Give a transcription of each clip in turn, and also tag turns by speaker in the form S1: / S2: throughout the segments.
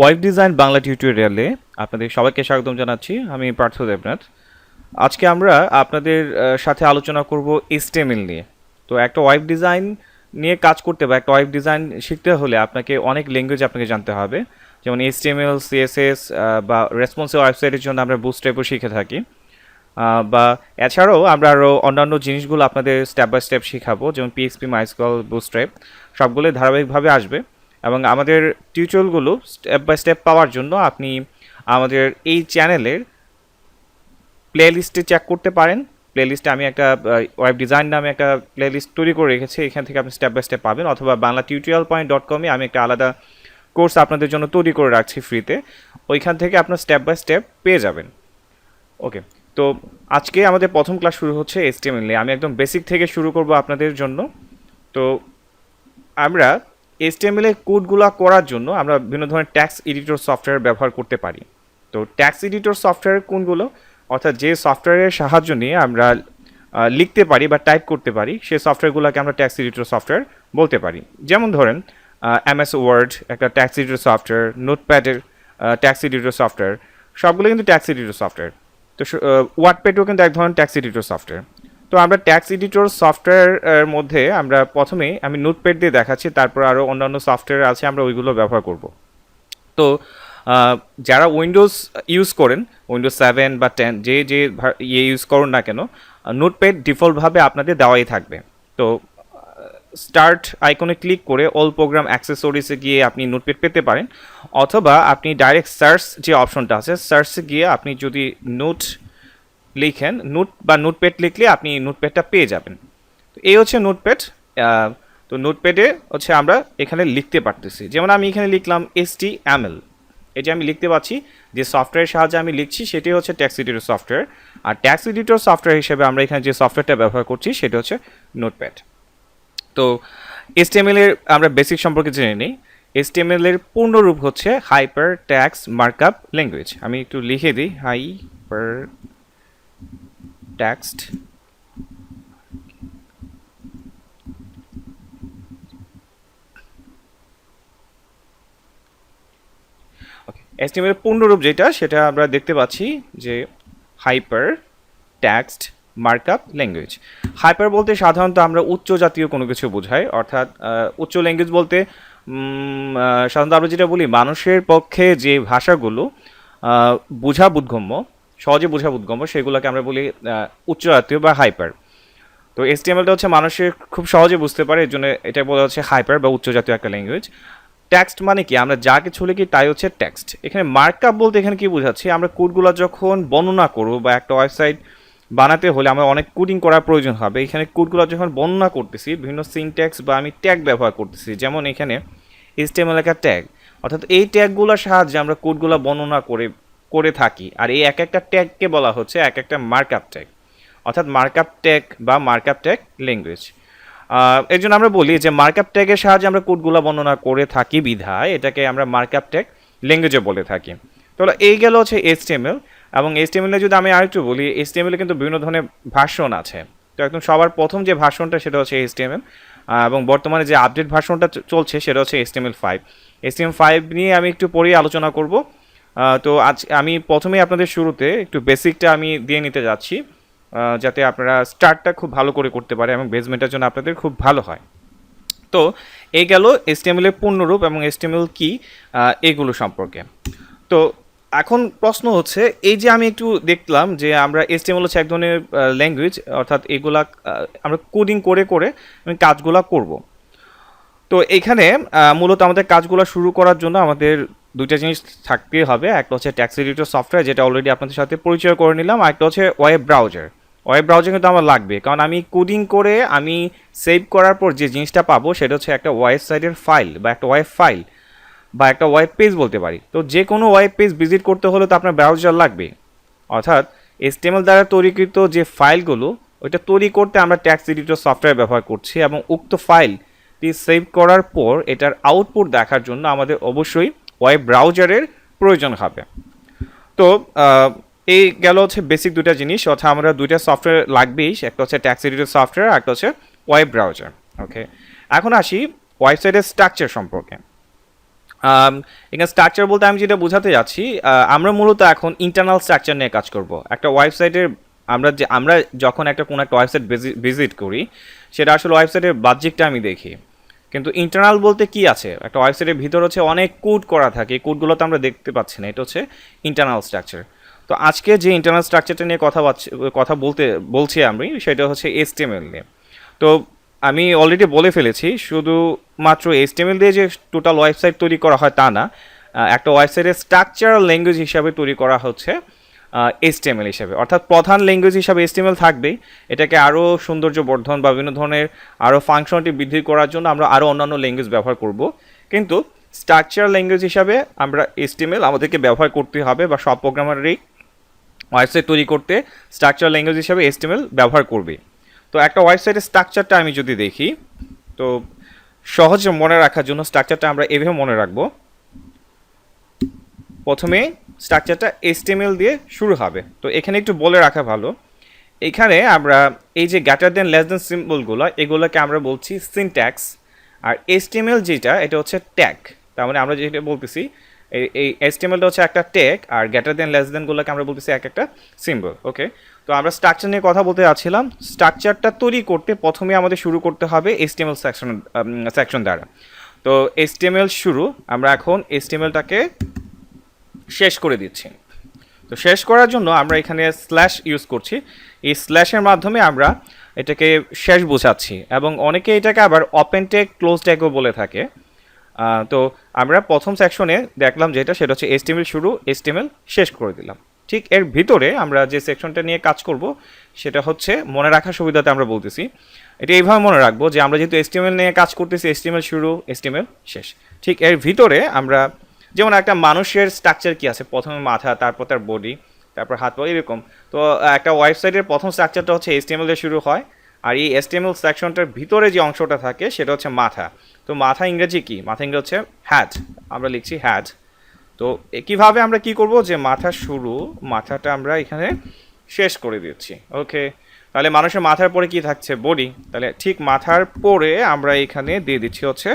S1: Web design Bangla টিউটোরিয়ালে আপনাদের সবাইকে স্বাগতম জানাচ্ছি। আমি পার্থ দেবনাথ। আজকে আমরা আপনাদের সাথে আলোচনা করব HTML নিয়ে। তো একটা ওয়েব ডিজাইন নিয়ে কাজ করতে বা একটা ওয়েব ডিজাইন শিখতে হলে আপনাকে অনেক ল্যাঙ্গুয়েজ আপনাকে জানতে হবে, যেমন HTML, CSS বা রেসপন্সিভ ওয়েবসাইটের জন্য আমরা বুটস্ট্র্যাপও শিখে থাকি, বা এছাড়াও আমরা আরও অন্যান্য জিনিসগুলো আপনাদের স্টেপ বাই স্টেপ শেখাবো, যেমন PHP, MySQL, বুটস্ট্র্যাপ সবগুলো ধারাবাহিকভাবে আসবে। এবং আমাদের টিউটোরিয়ালগুলো স্টেপ বাই স্টেপ পাওয়ার জন্য আপনি আমাদের এই চ্যানেলের প্লেলিস্টে চেক করতে পারেন। প্লেলিস্টে আমি একটা ওয়েব ডিজাইন নামে একটা প্লেলিস্ট তৈরি করে রেখেছি, এখান থেকে আপনি স্টেপ বাই স্টেপ পাবেন। অথবা banglaTutorial.com-এ আমি একটা আলাদা কোর্স আপনাদের জন্য তৈরি করে রাখছি ফ্রিতে, ওইখান থেকে আপনার স্টেপ বাই স্টেপ পেয়ে যাবেন। ওকে, তো আজকে আমাদের প্রথম ক্লাস শুরু হচ্ছে HTML নিয়ে। আমি একদম বেসিক থেকে শুরু করব আপনাদের জন্য। তো আমরা HTML এর কোডগুলো করার জন্য আমরা বিভিন্ন ধরনের ট্যাক্স এডিটর সফটওয়্যার ব্যবহার করতে পারি। তো ট্যাক্স এডিটর সফটওয়্যার কোনগুলো, অর্থাৎ যে সফটওয়্যারের সাহায্য নিয়ে আমরা লিখতে পারি বা টাইপ করতে পারি, সেই সফটওয়্যারগুলোকে আমরা ট্যাক্স এডিটর সফটওয়্যার বলতে পারি। যেমন ধরেন MS ওয়ার্ড একটা ট্যাক্স এডিটর সফটওয়্যার, নোটপ্যাডের ট্যাক্স এডিটর সফটওয়্যার, সবগুলো কিন্তু ট্যাক্স এডিটর সফটওয়্যার। তো ওয়ার্ডপ্যাডও কিন্তু এক ধরনের ট্যাক্স এডিটর সফটওয়্যার। তো আমরা ট্যাক্স এডিটর সফটওয়্যারের মধ্যে আমরা প্রথমেই আমি নোটপ্যাড দিয়ে দেখাচ্ছি, তারপর আরও অন্যান্য সফটওয়্যার আছে আমরা ওইগুলো ব্যবহার করব। তো যারা উইন্ডোজ ইউজ করেন, উইন্ডোজ 7 বা 10 যে ইউজ করুন না কেন, নোটপ্যাড ডিফল্টভাবে আপনাদের দেওয়াই থাকবে। তো স্টার্ট আইকনে ক্লিক করে অল প্রোগ্রাম অ্যাক্সেসরিজে গিয়ে আপনি নোটপ্যাড পেতে পারেন, অথবা আপনি ডাইরেক্ট সার্চ যে অপশনটা আছে, সার্চে গিয়ে আপনি যদি নোট লিখেন, নোট বা নোটপ্যাড লিখলে আপনি নোটপ্যাডটা পেয়ে যাবেন। তো এই হচ্ছে নোটপ্যাড। তো নোটপ্যাডে হচ্ছে আমরা এখানে লিখতে পারতেছি, যেমন আমি এখানে লিখলাম HTML। এই যে আমি লিখতে পাচ্ছি, যে সফটওয়্যারের সাহায্যে আমি লিখছি সেটি হচ্ছে ট্যাক্স এডিটর সফটওয়্যার। আর ট্যাক্স এডিটর সফটওয়্যার হিসেবে আমরা এখানে যে সফটওয়্যারটা ব্যবহার করছি সেটা হচ্ছে নোটপ্যাড। তো HTML এর আমরা বেসিক সম্পর্কে জেনে নিই। HTML এর পূর্ণরূপ হচ্ছে হাইপার টেক্সট মার্কআপ ল্যাঙ্গুয়েজ। আমি একটু লিখে দিই, হাইপার টেক্সট HTML এর পূর্ণরূপ যেটা, সেটা আমরা দেখতে পাচ্ছি যে hyper text markup language. Hyper বলতে সাধারণত আমরা উচ্চ জাতীয় কোনো কিছু বোঝাই, অর্থাৎ উচ্চ ল্যাঙ্গুয়েজ বলতে সাধারণত আমরা যেটা বলি মানুষের পক্ষে যে ভাষাগুলো বোঝা বোধগম্য, সহজে বোঝা বোধগম্য, সেগুলোকে আমরা বলি উচ্চ জাতীয় বা হাইপার। তো HTMLটা হচ্ছে মানুষের খুব সহজে বুঝতে পারে, এর জন্য এটা বলা হচ্ছে হাইপার বা উচ্চ জাতীয় একটা ল্যাঙ্গুয়েজ। টেক্সট মানে কি, আমরা যা কিছু লিখি তাই হচ্ছে টেক্সট। এখানে মার্কআপ বলতে এখানে কি বোঝাচ্ছি, আমরা কোডগুলো যখন বর্ণনা করব বা একটা ওয়েবসাইট বানাতে হলে আমার অনেক কোডিং করার প্রয়োজন হবে। এখানে কোডগুলো যখন বর্ণনা করতেছি, বিভিন্ন সিনট্যাক্স বা আমি ট্যাগ ব্যবহার করতেছি, যেমন এখানে HTML একটা ট্যাগ, অর্থাৎ এই ট্যাগগুলোর সাহায্যে আমরা কোডগুলো বর্ণনা করে থাকি। আর এই এক একটা ট্যাগকে বলা হচ্ছে এক একটা মার্কআপ ট্যাগ, অর্থাৎ মার্কআপ ট্যাগ বা মার্কআপ ট্যাগ ল্যাঙ্গুয়েজ। এর জন্য আমরা বলি যে মার্কআপ ট্যাগের সাহায্যে আমরা কোডগুলো বর্ণনা করে থাকি বিধায় এটাকে আমরা মার্কআপ ট্যাগ ল্যাঙ্গুয়েজে বলে থাকি। তাহলে এই গেল হচ্ছে HTML। এবং HTML যদি আমি আরেকটু বলি, HTML কিন্তু বিভিন্ন ধরনের ভার্সন আছে। তো একদম সবার প্রথম যে ভার্সনটা সেটা হচ্ছে HTML, এবং বর্তমানে যে আপডেট ভার্সনটা চলছে সেটা হচ্ছে HTML5। HTML5 নিয়ে আমি একটু পরেই আলোচনা করব। তো আজ আমি প্রথমেই আপনাদের শুরুতে একটু বেসিকটা আমি দিয়ে নিতে যাচ্ছি, যাতে আপনারা স্টার্টটা খুব ভালো করে করতে পারে এবং বেসমেন্টের জন্য আপনাদের খুব ভালো হয়। তো এই গেল HTML এর পূর্ণরূপ এবং HTML কি এগুলো সম্পর্কে। তো এখন প্রশ্ন হচ্ছে, এই যে আমি একটু দেখলাম যে আমরা HTML হচ্ছে এক ধরনের ল্যাঙ্গুয়েজ, অর্থাৎ এগুলা আমরা কোডিং করে করে আমি কাজগুলো করব। তো এখানে মূলত আমাদের কাজগুলো শুরু করার জন্য আমাদের দুইটা জিনিস থাকতে হবে। একটা হচ্ছে ট্যাক্স এডিটর সফটওয়্যার, যেটা অলরেডি আপনাদের সাথে পরিচয় করে নিলাম। আর একটা হচ্ছে ওয়েব ব্রাউজার। ওয়েব ব্রাউজার কিন্তু আমার লাগবে, কারণ আমি কোডিং করে আমি সেভ করার পর যে জিনিসটা পাবো সেটা হচ্ছে একটা ওয়েবসাইটের ফাইল বা একটা ওয়েব ফাইল বা একটা ওয়েব পেজ বলতে পারি। তো যে কোনো ওয়েব পেজ ভিজিট করতে হলে তো আপনার ব্রাউজার লাগবে, অর্থাৎ HTML দ্বারা তৈরিকৃত যে ফাইলগুলো ওইটা তৈরি করতে আমরা ট্যাক্স এডিটর সফটওয়্যার ব্যবহার করছি, এবং উক্ত ফাইলটি সেভ করার পর এটার আউটপুট দেখার জন্য আমাদের অবশ্যই ওয়েব ব্রাউজারের প্রয়োজন হবে। তো এই গেল হচ্ছে বেসিক দুটা জিনিস, অর্থাৎ আমরা দুইটা সফটওয়্যার লাগবেই, একটা হচ্ছে ট্যাক্স এডিটর সফটওয়্যার, একটা হচ্ছে ওয়েব ব্রাউজার। ওকে, এখন আসি ওয়েবসাইটের স্ট্রাকচার সম্পর্কে। এখানে স্ট্রাকচার বলতে আমি যেটা বোঝাতে যাচ্ছি, আমরা মূলত এখন ইন্টারনাল স্ট্রাকচার নিয়ে কাজ করব। একটা ওয়েবসাইটের আমরা যখন কোনো একটা ওয়েবসাইট ভিজিট করি, সেটা আসলে ওয়েবসাইটের বাহ্যিকটা আমি দেখি, কিন্তু ইন্টারনাল বলতে কি আছে, একটা ওয়েবসাইটের ভিতর হচ্ছে অনেক কোড করা থাকে, এই কোডগুলো তো আমরা দেখতে পাচ্ছি না, এটা হচ্ছে ইন্টারনাল স্ট্রাকচার। তো আজকে যে ইন্টারনাল স্ট্রাকচারটা নিয়ে কথা বলছি আমি, সেটা হচ্ছে HTML নিয়ে। তো আমি অলরেডি বলে ফেলেছি, শুধুমাত্র HTML দিয়ে যে টোটাল ওয়েবসাইট তৈরি করা হয় তা না, একটা ওয়েবসাইটের স্ট্রাকচারাল ল্যাঙ্গুয়েজ হিসাবে তৈরি করা হচ্ছে HTML হিসাবে, অর্থাৎ প্রধান ল্যাঙ্গুয়েজ হিসাবে HTML থাকবেই। এটাকে আরও সৌন্দর্য বর্ধন বা বিভিন্ন ধরনের আরও ফাংশনালিটি বৃদ্ধি করার জন্য আমরা আরও অন্যান্য ল্যাঙ্গুয়েজ ব্যবহার করব, কিন্তু স্ট্রাকচারাল ল্যাঙ্গুয়েজ হিসাবে আমরা HTML আমাদেরকে ব্যবহার করতে হবে, বা সব প্রোগ্রামারই ওয়েবসাইট তৈরি করতে স্ট্রাকচারাল ল্যাঙ্গুয়েজ হিসাবে HTML ব্যবহার করবে। তো একটা ওয়েবসাইটের স্ট্রাকচারটা আমি যদি দেখি, তো সহজে মনে রাখার জন্য স্ট্রাকচারটা আমরা এভাবে মনে রাখবো। প্রথমে স্ট্রাকচারটা HTML দিয়ে শুরু হবে। তো এখানে একটু বলে রাখা ভালো, এখানে আমরা এই যে গ্রেটার দেন লেস দেন সিম্বলগুলো, এগুলোকে আমরা বলছি সিনট্যাক্স, আর HTML যেটা এটা হচ্ছে ট্যাগ। তার মানে আমরা যেটা বলতেছি, এই HTMLটা হচ্ছে একটা ট্যাগ, আর গ্রেটার দেন লেস দেনগুলোকে আমরা বলতেছি একটা সিম্বল। ওকে, তো আমরা স্ট্রাকচার নিয়ে কথা বলতে যাচ্ছিলাম। স্ট্রাকচারটা তৈরি করতে প্রথমে আমাদের শুরু করতে হবে HTML সেকশন দ্বারা। তো HTML শুরু, আমরা এখন HTMLটাকে শেষ করে দিচ্ছি। তো শেষ করার জন্য আমরা এখানে স্ল্যাশ ইউজ করছি, এই স্ল্যাশের মাধ্যমে আমরা এটাকে শেষ বোঝাচ্ছি, এবং অনেকে এটাকে আবার ওপেন ট্যাগ ক্লোজ ট্যাগও বলে থাকে। তো আমরা প্রথম সেকশনে দেখলাম যেটা, সেটা হচ্ছে HTML শুরু, HTML শেষ করে দিলাম। ঠিক এর ভিতরে আমরা যে সেকশনটা নিয়ে কাজ করব, সেটা হচ্ছে মনে রাখার সুবিধাতে আমরা বলতেছি, এটা এইভাবে মনে রাখবো যে আমরা যেহেতু HTML নিয়ে কাজ করতেছি, HTML শুরু, HTML শেষ। ঠিক এর ভিতরে আমরা যেমন একটা মানুষের স্ট্রাকচার কি আছে, প্রথমে মাথা, তারপর তার বডি, তারপর হাত পা, এরকম। তো একটা ওয়েবসাইটের প্রথম স্ট্রাকচারটা হচ্ছে HTML দিয়ে শুরু হয়, আর এই HTML সেকশনটার ভিতরে যে অংশটা থাকে সেটা হচ্ছে মাথা। তো মাথা ইংরেজি কি? মাথা ইংরেজি হচ্ছে হ্যাড, আমরা লিখছি হ্যাড। তো কীভাবে আমরা কি করব, যে মাথা শুরু, মাথাটা আমরা এখানে শেষ করে দিচ্ছি। ওকে, তাহলে মানুষের মাথার পরে কি থাকছে? বডি। তাহলে ঠিক মাথার পরে আমরা এখানে দিয়ে দিচ্ছি হচ্ছে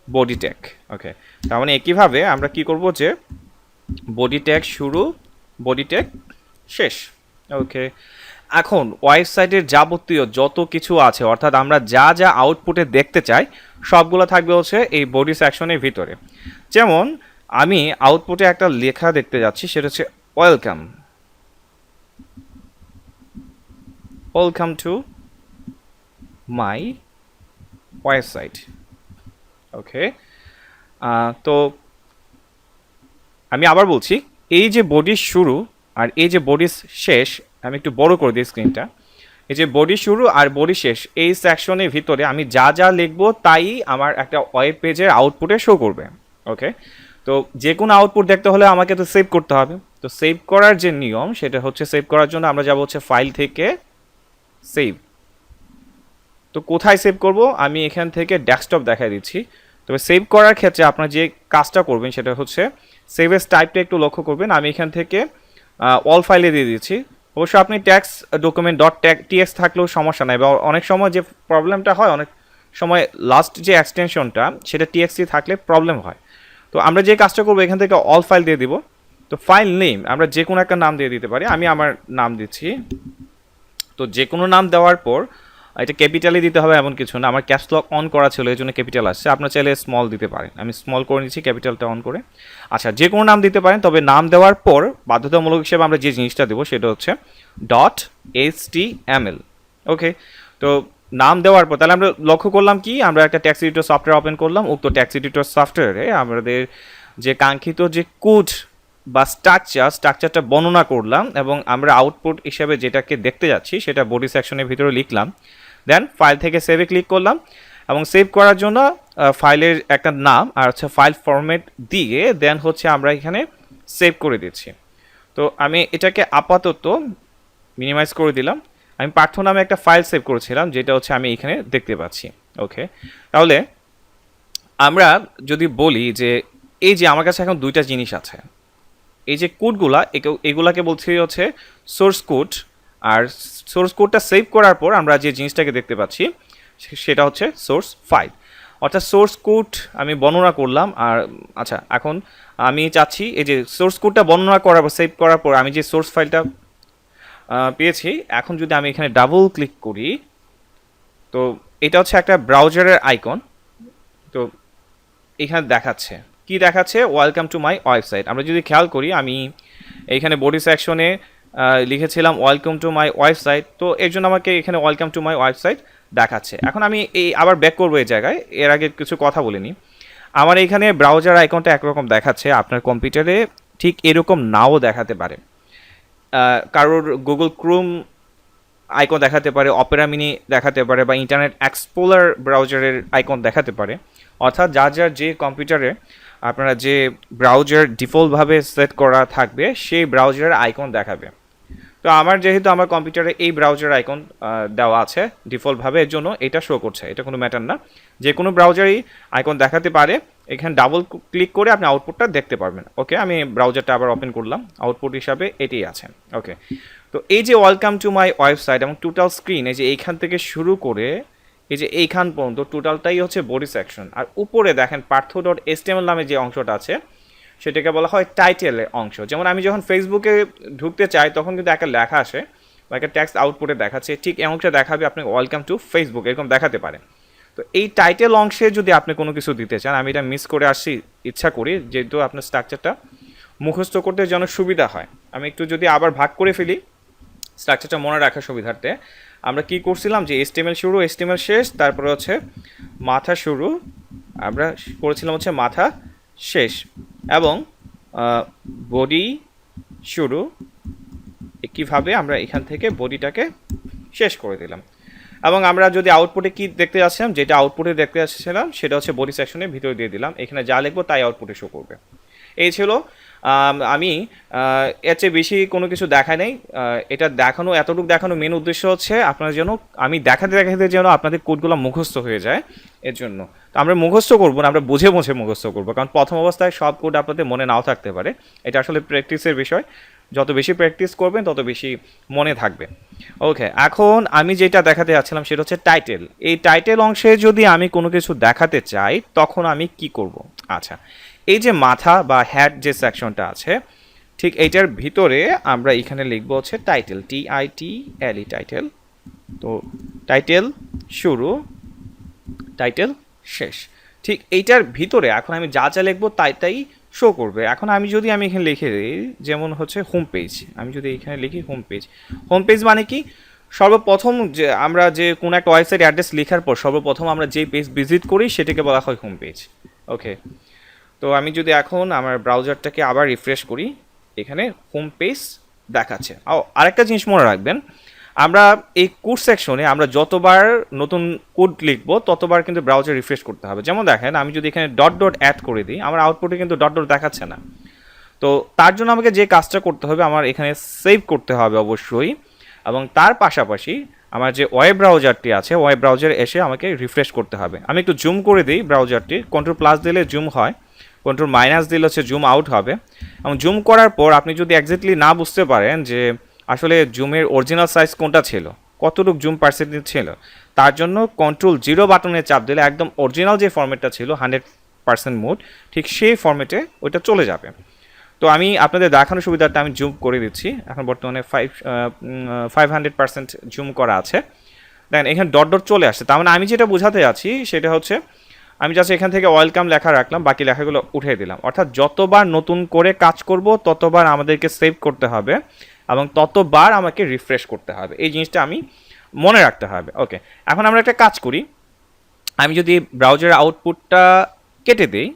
S1: বডি ট্যাগ। ওকে, তার মানে একইভাবে আমরা কি করব, যে বডি ট্যাগ শুরু, বডি ট্যাগ শেষ। ওকে, এখন ওয়েবসাইটের যাবতীয় যত কিছু আছে, অর্থাৎ আমরা যা যা আউটপুটে দেখতে চাই, সবগুলো থাকবে হচ্ছে এই বডি সেকশনের ভিতরে। যেমন আমি আউটপুটে একটা লেখা দেখতে যাচ্ছি, সেটা হচ্ছে welcome, welcome to my website. Okay, তো আমি আবার বলছি, এই যে বডির শুরু আর এই যে বডির শেষ, আমি একটু বড় করে দিই স্ক্রিনটা, এই যে বডি শুরু আর বডি শেষ, এই সেকশনের ভিতরে আমি যা যা লিখবো তাই আমার একটা ওয়েব পেজের আউটপুটে শো করবে। ওকে, তো যে কোনো আউটপুট দেখতে হলে আমাকে তো সেভ করতে হবে। তো সেভ করার যে নিয়ম, সেটা হচ্ছে সেভ করার জন্য আমরা যাব হচ্ছে ফাইল থেকে সেভ। তো কোথায় সেভ করব, আমি এখান থেকে ডেস্কটপ দেখাই দিচ্ছি। তবে সেভ করার ক্ষেত্রে আপনার যে কাজটা করবেন সেটা হচ্ছে সেভেস টাইপটা একটু লক্ষ্য করবেন। আমি এখান থেকে অল ফাইলে দিয়ে দিচ্ছি। অবশ্য আপনি ট্যাক্স ডকুমেন্ট ডট টিএক্স থাকলেও সমস্যা নাই, বা অনেক সময় যে প্রবলেমটা হয়, অনেক সময় লাস্ট যে এক্সটেনশনটা সেটা টিএক্সটি থাকলে প্রবলেম হয়। তো আমরা যে কাজটা করবো, এখান থেকে অল ফাইল দিয়ে দিব। তো ফাইল নেম আমরা যে কোনো একটা নাম দিয়ে দিতে পারি, আমি আমার নাম দিচ্ছি। তো যে কোনো নাম দেওয়ার পর এটা ক্যাপিটালে দিতে হবে এমন কিছু না, আমার ক্যাপস লক অন করা ছিল এই জন্য ক্যাপিটাল আসছে, আপনার চাইলে স্মল দিতে পারেন, আমি স্মল করে নিচ্ছি ক্যাপিটালটা অন করে। আচ্ছা, যে কোনো নাম দিতে পারেন, তবে নাম দেওয়ার পর বাধ্যতামূলক হিসেবে আমরা যে জিনিসটা দেবো সেটা হচ্ছে .html। ওকে, তো নাম দেওয়ার পর তাহলে আমরা লক্ষ্য করলাম কি, আমরা একটা ট্যাক্স এডিটর সফটওয়্যার ওপেন করলাম, উক্ত ট্যাক্স এডিটর সফটওয়্যারে আমাদের যে কাঙ্ক্ষিত যে কোড বা স্ট্রাকচারটা বর্ণনা করলাম, এবং আমরা আউটপুট হিসেবে যেটাকে দেখতে যাচ্ছি সেটা বডি সেকশনের ভিতরে লিখলাম। দেন ফাইল থেকে সেভে ক্লিক করলাম, এবং সেভ করার জন্য ফাইলের একটা নাম আর হচ্ছে ফাইল ফরম্যাট দিয়ে দেন হচ্ছে আমরা এখানে সেভ করে দিচ্ছি। তো আমি এটাকে আপাতত মিনিমাইজ করে দিলাম। আমি পার্থ নামে একটা ফাইল সেভ করেছিলাম, যেটা হচ্ছে আমি এখানে দেখতে পাচ্ছি। ওকে, তাহলে আমরা যদি বলি যে এই যে আমার কাছে এখন দুইটা জিনিস আছে, এই যে কোডগুলা, এগুলাকে বলছি হচ্ছে সোর্স কোড, আর সোর্স কোডটা সেভ করার পর আমরা যে জিনিসটাকে দেখতে পাচ্ছি সেটা হচ্ছে সোর্স ফাইল। অর্থাৎ সোর্স কোড আমি বর্ণনা করলাম। আর আচ্ছা, এখন আমি চাচ্ছি এই যে সোর্স কোডটা বর্ণনা করার পর, সেভ করার পর আমি যে সোর্স ফাইলটা পেয়েছি, এখন যদি আমি এখানে ডাবল ক্লিক করি, তো এটা হচ্ছে একটা ব্রাউজারের আইকন। তো এখানে দেখাচ্ছে, কি দেখাচ্ছে, ওয়েলকাম টু মাই ওয়েবসাইট। আমরা যদি খেয়াল করি, আমি এইখানে বডি সেকশনে লিখেছিলাম ওয়েলকাম টু মাই ওয়েবসাইট, তো এর জন্য আমাকে এখানে ওয়েলকাম টু মাই ওয়েবসাইট দেখাচ্ছে। এখন আমি এই আবার ব্যাক করবো এই জায়গায়, এর আগে কিছু কথা বলিনি। আমার এইখানে ব্রাউজার আইকনটা একরকম দেখাচ্ছে, আপনার কম্পিউটারে ঠিক এরকম নাও দেখাতে পারে। কারোর গুগল ক্রোম আইকন দেখাতে পারে, অপেরা মিনি দেখাতে পারে, বা ইন্টারনেট এক্সপ্লোরার ব্রাউজারের আইকন দেখাতে পারে। অর্থাৎ যার যার যে কম্পিউটারে আপনারা যে ব্রাউজার ডিফল্টভাবে সেট করা থাকবে সেই ব্রাউজারের আইকন দেখাবে। তো আমার যেহেতু আমার কম্পিউটারে এই ব্রাউজার আইকন দেওয়া আছে ডিফল্টভাবে, এর জন্য এটা শো করছে, এটা কোনো ম্যাটার না। যে কোনো ব্রাউজারই আইকন দেখাতে পারে। এখানে ডাবল ক্লিক করে আপনি আউটপুটটা দেখতে পারবেন। ওকে, আমি ব্রাউজারটা আবার ওপেন করলাম, আউটপুট হিসাবে এটাই আছে। ওকে, তো এই যে ওয়েলকাম টু মাই ওয়েবসাইট এবং টোটাল স্ক্রিন, এই যে এইখান থেকে শুরু করে এই যে এইখান পর্যন্ত টোটালটাই হচ্ছে বডি সেকশন। আর উপরে দেখেন পার্থ.html নামে যে অংশটা আছে সেটাকে বলা হয় টাইটেলের অংশ। যেমন আমি যখন ফেসবুকে ঢুকতে চাই তখন কিন্তু একটা লেখা আসে বা একটা টেক্সট আউটপুটে দেখাচ্ছে, ঠিক এই অংশটা দেখাবে আপনাকে ওয়েলকাম টু ফেসবুক, এরকম দেখাতে পারে। তো এই টাইটেল অংশে যদি আপনি কোনো কিছু দিতে চান, আমি এটা মিস করে আসছি ইচ্ছা করি, যেহেতু আপনার স্ট্রাকচারটা মুখস্থ করতে যেন সুবিধা হয়। আমি একটু যদি আবার ভাগ করে ফেলি স্ট্রাকচারটা মনে রাখার সুবিধার্থে, আমরা কি করছিলাম যে HTML শুরু, HTML শেষ, তারপরে হচ্ছে মাথা শুরু, আমরা করেছিলাম হচ্ছে মাথা শেষ, এবং বডি শুরু, কীভাবে আমরা এখান থেকে বডিটাকে শেষ করে দিলাম। এবং আমরা যদি আউটপুটে কি দেখতে যাচ্ছিলাম, যেটা আউটপুটে দেখতে যাচ্ছিলাম সেটা হচ্ছে বডি সেকশনের ভিতরে দিয়ে দিলাম, এখানে যা লিখবো তাই আউটপুটে শো করবে। এই ছিল, আমি এর চেয়ে বেশি কোনো কিছু দেখাই নাই। এটা দেখানো, এতটুকু দেখানো মেন উদ্দেশ্য হচ্ছে আপনার যেন, আমি দেখাতে দেখাতে যেন আপনাদের কোডগুলো মুখস্থ হয়ে যায়, এর জন্য। তো আমরা মুখস্থ করবো না, আমরা বুঝে বুঝে মুখস্থ করবো, কারণ প্রথম অবস্থায় সব কোড আপনাদের মনে নাও থাকতে পারে। এটা আসলে প্র্যাকটিসের বিষয়, যত বেশি প্র্যাকটিস করবেন তত বেশি মনে থাকবে। ওকে, এখন আমি যেটা দেখাতে যাচ্ছিলাম সেটা হচ্ছে টাইটেল। এই টাইটেল অংশে যদি আমি কোনো কিছু দেখাতে চাই তখন আমি কি করব? আচ্ছা, এই যে মাথা বা হ্যাড যে সেকশনটা আছে, ঠিক এইটার ভিতরে আমরা এখানে লিখব হচ্ছে টাইটেল, TITLE, টাইটেল। তো টাইটেল শুরু, টাইটেল শেষ, ঠিক এইটার ভিতরে এখন আমি যা যা লিখবো তাই তাই শো করবে। এখন আমি যদি এখানে লিখে দিই, যেমন হচ্ছে হোম পেজ, আমি যদি এখানে লিখি হোম পেজ, হোম পেজ মানে কি, সর্বপ্রথম যে আমরা যে কোনো একটা ওয়েবসাইট অ্যাড্রেস লেখার পর সর্বপ্রথম আমরা যে পেজ ভিজিট করি সেটাকে বলা হয় হোম পেজ। ওকে, তো আমি যদি এখন আমার ব্রাউজারটাকে আবার রিফ্রেশ করি, এখানে হোম পেজ দেখাচ্ছে। আরেকটা জিনিস মনে রাখবেন, আমরা এই কোড সেকশনে আমরা যতবার নতুন কোড লিখবো ততবার কিন্তু ব্রাউজার রিফ্রেশ করতে হবে। যেমন দেখেন, আমি যদি এখানে ডট ডট অ্যাড করে দিই, আমার আউটপুটে কিন্তু ডট ডট দেখাচ্ছে না। তো তার জন্য আমাকে যে কাজটা করতে হবে, আমার এখানে সেভ করতে হবে অবশ্যই, এবং তার পাশাপাশি আমার যে ওয়েব ব্রাউজারটি আছে ওয়েব ব্রাউজারে এসে আমাকে রিফ্রেশ করতে হবে। আমি একটু জুম করে দিই ব্রাউজারটি, কন্ট্রোল+ দিলে জুম হয়, কন্ট্রোল- দিলে হচ্ছে জুম আউট হবে। এবং জুম করার পর আপনি যদি এক্স্যাক্টলি না বুঝতে পারেন যে আসলে জুমের অরিজিনাল সাইজ কোনটা ছিল, কতটুকু জুম পার্সেন্টেজ ছিল, তার জন্য Ctrl+ বাটনে চাপ দিলে একদম অরিজিনাল যে ফরম্যাটটা ছিল 100% মোড, ঠিক সেই ফরম্যাটে ওইটা চলে যাবে। তো আমি আপনাদের দেখানোর সুবিধার্থে আমি জুম করে দিচ্ছি। এখন বর্তমানে 500% জুম করা আছে। দেখেন এখানে ডট ডট চলে আসছে। তার মানে আমি যেটা বোঝাতে যাচ্ছি সেটা হচ্ছে, আমি জাস্ট এখান থেকে ওয়েলকাম লেখা রাখলাম, বাকি লেখাগুলো উঠিয়ে দিলাম। অর্থাৎ যতবার নতুন করে কাজ করব ততবার আমাদেরকে সেভ করতে হবে এবং ততবার আমাকে রিফ্রেশ করতে হবে। এই জিনিসটা আমি মনে রাখতে হবে। ওকে, এখন আমরা একটা কাজ করি, আমি যদি ব্রাউজারের আউটপুটটা কেটে দিই,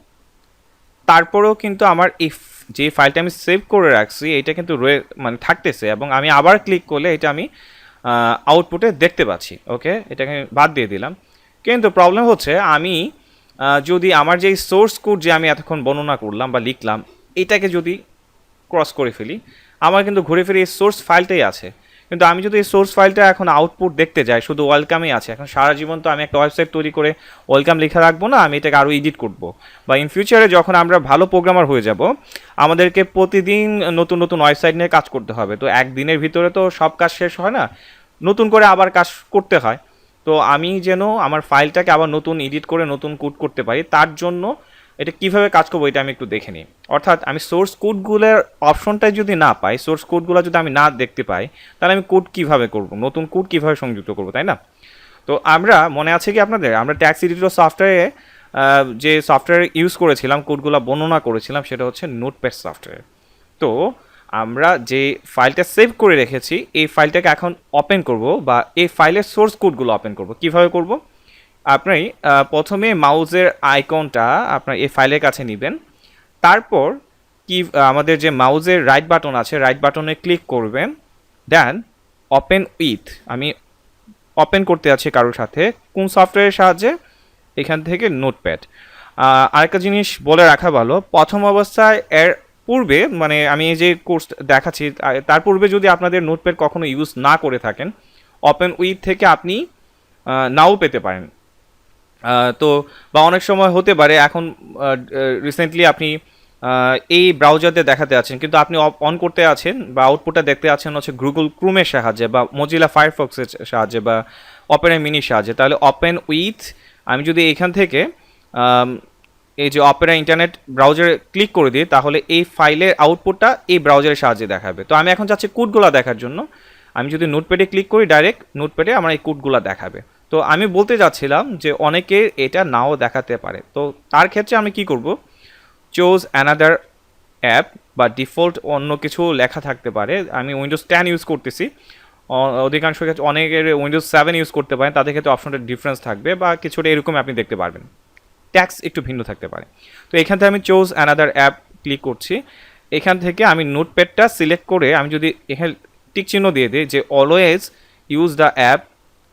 S1: তারপরেও কিন্তু আমার এই যে ফাইলটা আমি সেভ করে রাখছি এটা কিন্তু মানে থাকতেছে, এবং আমি আবার ক্লিক করলে এটা আমি আউটপুটে দেখতে পাচ্ছি। ওকে, এটাকে বাদ দিয়ে দিলাম। কিন্তু প্রবলেম হচ্ছে, আমি যদি আমার যেই সোর্স কোড যে আমি এতক্ষণ বর্ণনা করলাম বা লিখলাম, এটাকে যদি ক্রস করে ফেলি, আমার কিন্তু ঘুরে ফিরে এই সোর্স ফাইলটাই আছে। কিন্তু আমি যদি এই সোর্স ফাইলটা এখন আউটপুট দেখতে যাই, শুধু ওয়েলকামই আছে। এখন সারা জীবন তো আমি একটা ওয়েবসাইট তৈরি করে ওয়েলকাম লেখা রাখবো না, আমি এটাকে আরও এডিট করব। বা ইন ফিউচারে যখন আমরা ভালো প্রোগ্রামার হয়ে যাব, আমাদেরকে প্রতিদিন নতুন নতুন ওয়েবসাইট নিয়ে কাজ করতে হবে। তো একদিনের ভিতরে তো সব কাজ শেষ হয় না, নতুন করে আবার কাজ করতে হয়। তো তো আমি যেন আমার ফাইলটাকে আবার নতুন এডিট করে নতুন কোড করতে পারি, তার জন্য এটা কীভাবে কাজ করবো এটা আমি একটু দেখে নিই। অর্থাৎ আমি সোর্স কোডগুলোর অপশনটাই যদি না পাই, সোর্স কোডগুলো যদি আমি না দেখতে পাই, তাহলে আমি কোড কীভাবে করব, নতুন কোড কীভাবে সংযুক্ত করবো, তাই না? তো আমরা মনে আছে কি আপনাদের, আমরা ট্যাক্স এডিটর সফটওয়্যারে যে সফটওয়্যার ইউজ করেছিলাম, কোডগুলো বর্ণনা করেছিলাম, সেটা হচ্ছে নোটপ্যাড সফটওয়্যার। তো আমরা যে ফাইলটা সেভ করে রেখেছি, এই ফাইলটাকে এখন ওপেন করব, বা এই ফাইলের সোর্স কোডগুলো ওপেন করব। কিভাবে করব? আপনি প্রথমে মাউসের আইকনটা আপনার এই ফাইলের কাছে নেবেন, তারপর কি আমাদের যে মাউসের রাইট বাটন আছে, রাইট বাটনে ক্লিক করবেন, দেন ওপেন উইথ, আমি ওপেন করতে আছি কারোর সাথে, কোন সফটওয়্যারের সাহায্যে? এখান থেকে নোটপ্যাড। আরেকটা জিনিস বলে রাখা ভালো, প্রথম অবস্থায় এর পূর্বে, মানে আমি এই যে কোর্স দেখাচ্ছি তার পূর্বে যদি আপনাদের নোটপ্যাড কখনো ইউজ না করে থাকেন, ওপেন উইথ থেকে আপনি নাও পেতে পারেন। তো বা অনেক সময় হতে পারে এখন রিসেন্টলি আপনি এই ব্রাউজারতে দেখাতে আছেন, কিন্তু আপনি অন করতে আছেন বা আউটপুটটা দেখতে আছেন হচ্ছে গুগল ক্রোমের সাহায্যে, বা মজিলা ফায়ারফক্সের সাহায্যে, বা ওপেন মিনির সাহায্যে। তাহলে ওপেন উইথ, আমি যদি এখান থেকে এই যে অপেরা ইন্টারনেট ব্রাউজারে ক্লিক করে দিই, তাহলে এই ফাইলের আউটপুটটা এই ব্রাউজারের সাহায্যে দেখাবে। তো আমি এখন চাচ্ছি কোডগুলো দেখার জন্য, আমি যদি নোটপ্যাডে ক্লিক করি, ডাইরেক্ট নোটপ্যাডে আমার এই কোডগুলো দেখাবে। তো আমি বলতে যাচ্ছিলাম যে অনেকে এটা নাও দেখাতে পারে, তো তার ক্ষেত্রে আমি কি করব, চোজ অ্যানাদার অ্যাপ বা ডিফল্ট অন্য কিছু লেখা থাকতে পারে। আমি উইন্ডোজ 10 ইউজ করতেছি, অধিকাংশ ক্ষেত্রে অনেকের উইন্ডোজ 7 ইউজ করতে পারেন, তাদের ক্ষেত্রে অপশনটা ডিফারেন্স থাকবে বা কিছুটা এরকম আপনি দেখতে পারবেন, ট্যাক্স একটু ভিন্ন থাকতে পারে। তো এখান থেকে আমি চোজ অ্যানাদার অ্যাপ ক্লিক করছি, এখান থেকে আমি নোটপ্যাডটা সিলেক্ট করে আমি যদি এখানে টিক চিহ্ন দিয়ে দিই যে always use the app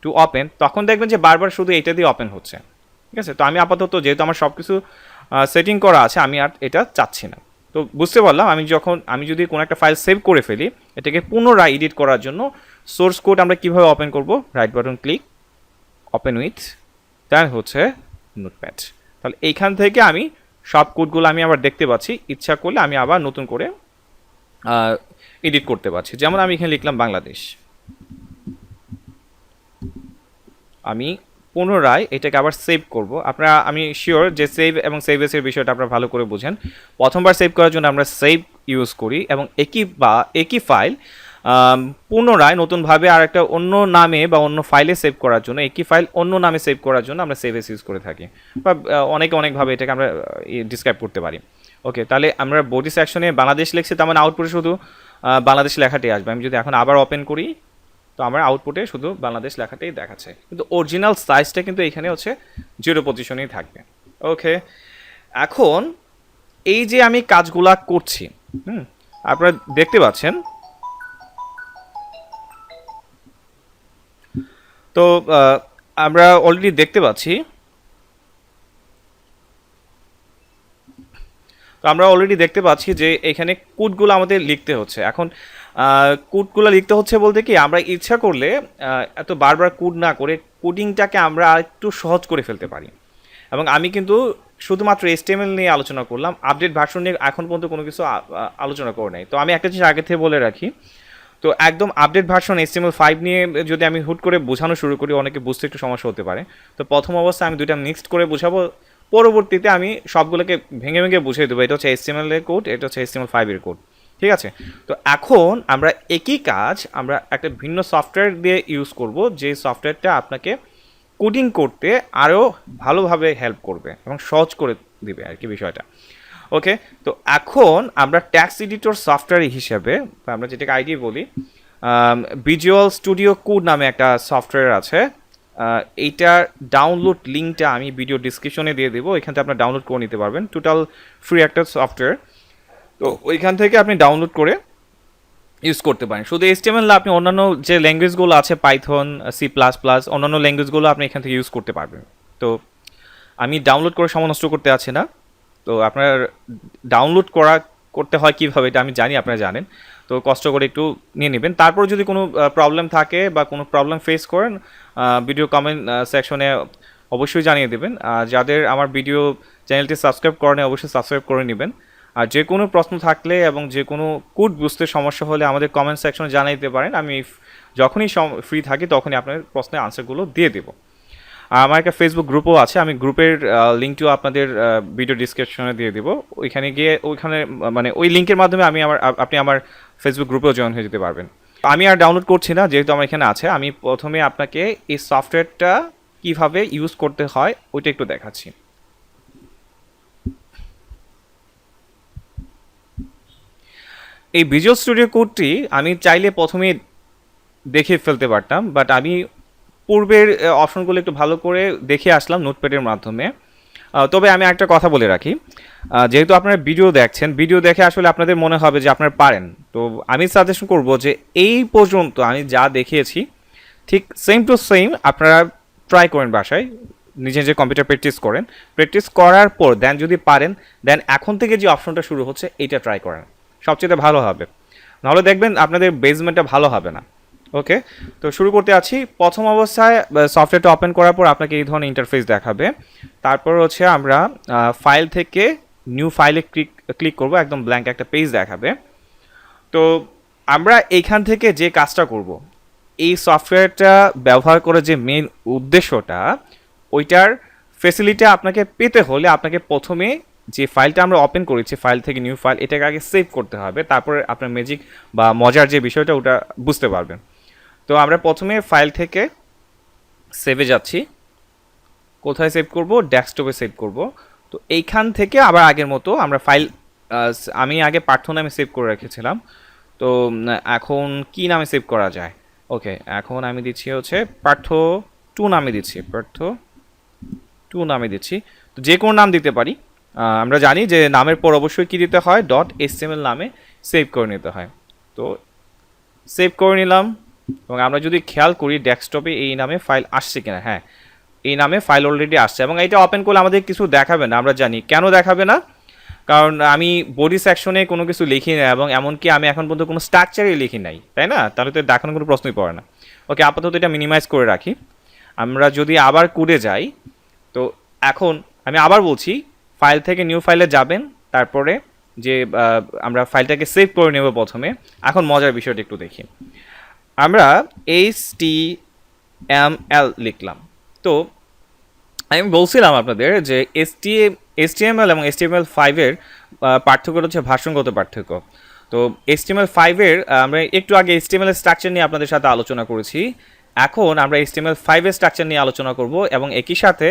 S1: to open, তখন দেখবেন যে বারবার শুধু এটা দিয়ে ওপেন হচ্ছে। ঠিক আছে, তো আমি আপাতত যেহেতু আমার সব কিছু সেটিং করা আছে, আমি আর এটা চাচ্ছি না। তো বুঝতে পারলাম, আমি যদি কোনো একটা ফাইল সেভ করে ফেলি, এটাকে পুনরায় এডিট করার জন্য সোর্স কোড আমরা কীভাবে ওপেন করব, right button click, open with, then হচ্ছে নোটপ্যাড। তাহলে এইখান থেকে আমি সব কোডগুলো আমি আবার দেখতে পাচ্ছি, ইচ্ছা করলে আমি আবার নতুন করে এডিট করতে পারছি। যেমন আমি এখানে লিখলাম বাংলাদেশ, আমি পুনরায় এটাকে আবার সেভ করব। আপনারা, আমি শিওর যে সেভ এবং সেভ এসের বিষয়টা আপনারা ভালো করে বুঝেন। প্রথমবার সেভ করার জন্য আমরা সেভ ইউজ করি, এবং একই ফাইল পুনরায় নতুনভাবে আর একটা অন্য নামে বা অন্য ফাইলে সেভ করার জন্য, একই ফাইল অন্য নামে সেভ করার জন্য আমরা সেভ এস ইউজ করে থাকি, বা অনেকভাবে এটাকে আমরা ডিসক্রাইব করতে পারি। ওকে, তাহলে আমরা বডি সেকশনে বাংলাদেশ লিখছি, তার মানে আউটপুটে শুধু বাংলাদেশ লেখাটাই আসবে। আমি যদি এখন আবার ওপেন করি, তো আমার আউটপুটে শুধু বাংলাদেশ লেখাটাই দেখাচ্ছে, কিন্তু অরিজিনাল সাইজটা কিন্তু এখানে হচ্ছে 0 পজিশনেই থাকবে। ওকে, এখন এই যে আমি কাজগুলা করছি, আপনারা দেখতে পাচ্ছেন, তো আমরা অলরেডি দেখতে পাচ্ছি, যে এখানে কোডগুলো আমাদের লিখতে হচ্ছে। এখন কোডগুলো লিখতে হচ্ছে বলতে কি, আমরা ইচ্ছা করলে এত বারবার কোড না করে কোডিংটাকে আমরা একটু সহজ করে ফেলতে পারি। এবং আমি কিন্তু শুধুমাত্র HTML নিয়ে আলোচনা করলাম, আপডেট ভার্সন নিয়ে এখন পর্যন্ত কোনো কিছু আলোচনা করে নাই। তো আমি একটা জিনিস আগে থেকে বলে রাখি, তো একদম আপডেট ভার্সন HTML5 নিয়ে যদি আমি হুট করে বোঝানো শুরু করি, অনেকে বুঝতে একটু সমস্যা হতে পারে। তো প্রথম অবস্থায় আমি দুইটা মিক্সড করে বোঝাবো, পরবর্তীতে আমি সবগুলোকে ভেঙে ভেঙে বুঝিয়ে দেবো, এটা হচ্ছে HTML এর কোড, এটা হচ্ছে HTML5 এর কোড। ঠিক আছে, তো এখন আমরা একই কাজ আমরা একটা ভিন্ন সফটওয়্যার দিয়ে ইউজ করব, যে সফটওয়্যারটা আপনাকে কোডিং করতে আরও ভালোভাবে হেল্প করবে এবং সহজ করে দিবে আর কি বিষয়টা। ওকে, তো এখন আমরা ট্যাক্স এডিটর সফটওয়্যার হিসেবে, আমরা যেটাকে আইডি বলি, ভিজুয়াল স্টুডিও কোড নামে একটা সফটওয়্যার আছে। এইটার ডাউনলোড লিঙ্কটা আমি ভিডিও ডিসক্রিপশনে দিয়ে দেবো, এখান থেকে আপনারা ডাউনলোড করে নিতে পারবেন। টোটাল ফ্রি একটা সফটওয়্যার, তো ওইখান থেকে আপনি ডাউনলোড করে ইউজ করতে পারেন। শুধু HTML না, আপনি অন্যান্য যে ল্যাঙ্গুয়েজগুলো আছে, পাইথন, C++, অন্যান্য ল্যাঙ্গুয়েজগুলো আপনি এখান থেকে ইউজ করতে পারবেন। তো আমি ডাউনলোড করে সময় নষ্ট করতে আছি না, তো আপনার ডাউনলোড করতে হয় কীভাবে এটা আমি জানি, আপনারা জানেন, তো কষ্ট করে একটু নিয়ে নেবেন। তারপর যদি কোনো প্রবলেম থাকে বা কোনো প্রবলেম ফেস করেন, ভিডিও কমেন্ট সেকশনে অবশ্যই জানিয়ে দেবেন। যাদের আমার ভিডিও চ্যানেলটি সাবস্ক্রাইব করেন, অবশ্যই সাবস্ক্রাইব করে নেবেন। আর যে কোনো প্রশ্ন থাকলে এবং যে কোনো কোড বুঝতে সমস্যা হলে আমাদের কমেন্ট সেকশনে জানিয়ে দিতে পারেন, আমি যখনই ফ্রি থাকি তখনই আপনার প্রশ্নের আনসারগুলো দিয়ে দেবো। আমার একটা ফেসবুক গ্রুপও আছে, আমি গ্রুপের লিঙ্কটিও আপনাদের ভিডিও ডিসক্রিপশনে দিয়ে দিব। ওইখানে গিয়ে ওইখানে মানে ওই লিঙ্কের মাধ্যমে আপনি আমার ফেসবুক গ্রুপেও জয়েন হয়ে যেতে পারবেন। আমি আর ডাউনলোড করছি না, যেহেতু আমার এখানে আছে। আমি প্রথমে আপনাকে এই সফটওয়্যারটা কিভাবে ইউজ করতে হয় ওইটা একটু দেখাচ্ছি। এই ভিজুয়াল স্টুডিও কোডটি আমি চাইলে প্রথমে দেখে ফেলতে পারতাম, বাট আমি পূর্বের অপশনগুলো একটু ভালো করে দেখে আসলাম নোটপ্যাডের মাধ্যমে। তবে আমি একটা কথা বলে রাখি, যেহেতু আপনারা ভিডিও দেখছেন, ভিডিও দেখে আসলে আপনাদের মনে হবে যে আপনারা পারেন, তো আমি সাজেশন করব যে এই পর্যন্ত আমি যা দেখিয়েছি ঠিক সেম টু সেম আপনারা ট্রাই করেন বাসায়, নিজে নিজে কম্পিউটার প্র্যাকটিস করেন। প্র্যাকটিস করার পর দেন যদি পারেন, দেন এখন থেকে যে অপশনটা শুরু হচ্ছে এইটা ট্রাই করেন, সবচেয়ে ভালো হবে। নাহলে দেখবেন আপনাদের বেসমেন্টটা ভালো হবে না। ওকে, তো শুরু করতে আছি। প্রথম অবস্থায় সফটওয়্যারটা ওপেন করার পর আপনাকে এই ধরনের ইন্টারফেস দেখাবে। তারপর হচ্ছে আমরা ফাইল থেকে নিউ ফাইলে ক্লিক করব, একদম ব্ল্যাঙ্ক একটা পেজ দেখাবে। তো আমরা এইখান থেকে যে কাজটা করব, এই সফটওয়্যারটা ব্যবহার করে যে মেন উদ্দেশ্যটা, ওইটার ফেসিলিটি আপনাকে পেতে হলে আপনাকে প্রথমে যে ফাইলটা আমরা ওপেন করেছি, ফাইল থেকে নিউ ফাইল, এটাকে আগে সেভ করতে হবে। তারপরে আপনার ম্যাজিক বা মজার যে বিষয়টা ওটা বুঝতে পারবেন। তো আমরা প্রথমে ফাইল থেকে সেভে যাচ্ছি। কোথায় সেভ করব? ডেস্কটপে সেভ করব। তো এইখান থেকে আবার আগের মতো আমরা ফাইল, আমি আগে পাঠ্য নামে সেভ করে রেখেছিলাম, তো এখন কি নামে সেভ করা যায়? ওকে, এখন আমি দিচ্ছি হচ্ছে পাঠ্য 2 নামে দিচ্ছি, পাঠ্য 2 নামে দিচ্ছি। তো যে কোনো নাম দিতে পারি। আমরা জানি যে নামের পর অবশ্যই কী দিতে হয়, .html নামে সেভ করে নিতে হয়। তো সেভ করে নিলাম, এবং আমরা যদি খেয়াল করি ডেস্কটপে এই নামে ফাইল আসছে কিনা, হ্যাঁ এই নামে ফাইল অলরেডি আসছে। এবং এইটা ওপেন করলে আমাদের কিছু দেখাবে না, আমরা জানি কেন দেখাবে না, কারণ আমি বডি সেকশনে কোনো কিছু লিখি না, এবং এমনকি আমি এখন পর্যন্ত কোনো স্ট্রাকচারই লিখি নাই, তাই না? তাহলে তো দেখানোর কোনো প্রশ্নই পড়ে না। ওকে, আপাতত এটা মিনিমাইজ করে রাখি। আমরা যদি আবার কোডে যাই, তো এখন আমি আবার বলছি, ফাইল থেকে নিউ ফাইলে যাবেন, তারপরে যে আমরা ফাইলটাকে সেভ করে নেব প্রথমে। এখন মজার বিষয়টা একটু দেখি। আমরা HTML লিখলাম। তো আমি বলছিলাম আপনাদের যে HTML এবং HTML5 এর পার্থক্য হচ্ছে ভাষাগত পার্থক্য। তো HTML5 এর আমরা একটু আগে HTML এর স্ট্রাকচার নিয়ে আপনাদের সাথে আলোচনা করেছি। এখন আমরা HTML5 এর স্ট্রাকচার নিয়ে আলোচনা করব, এবং একই সাথে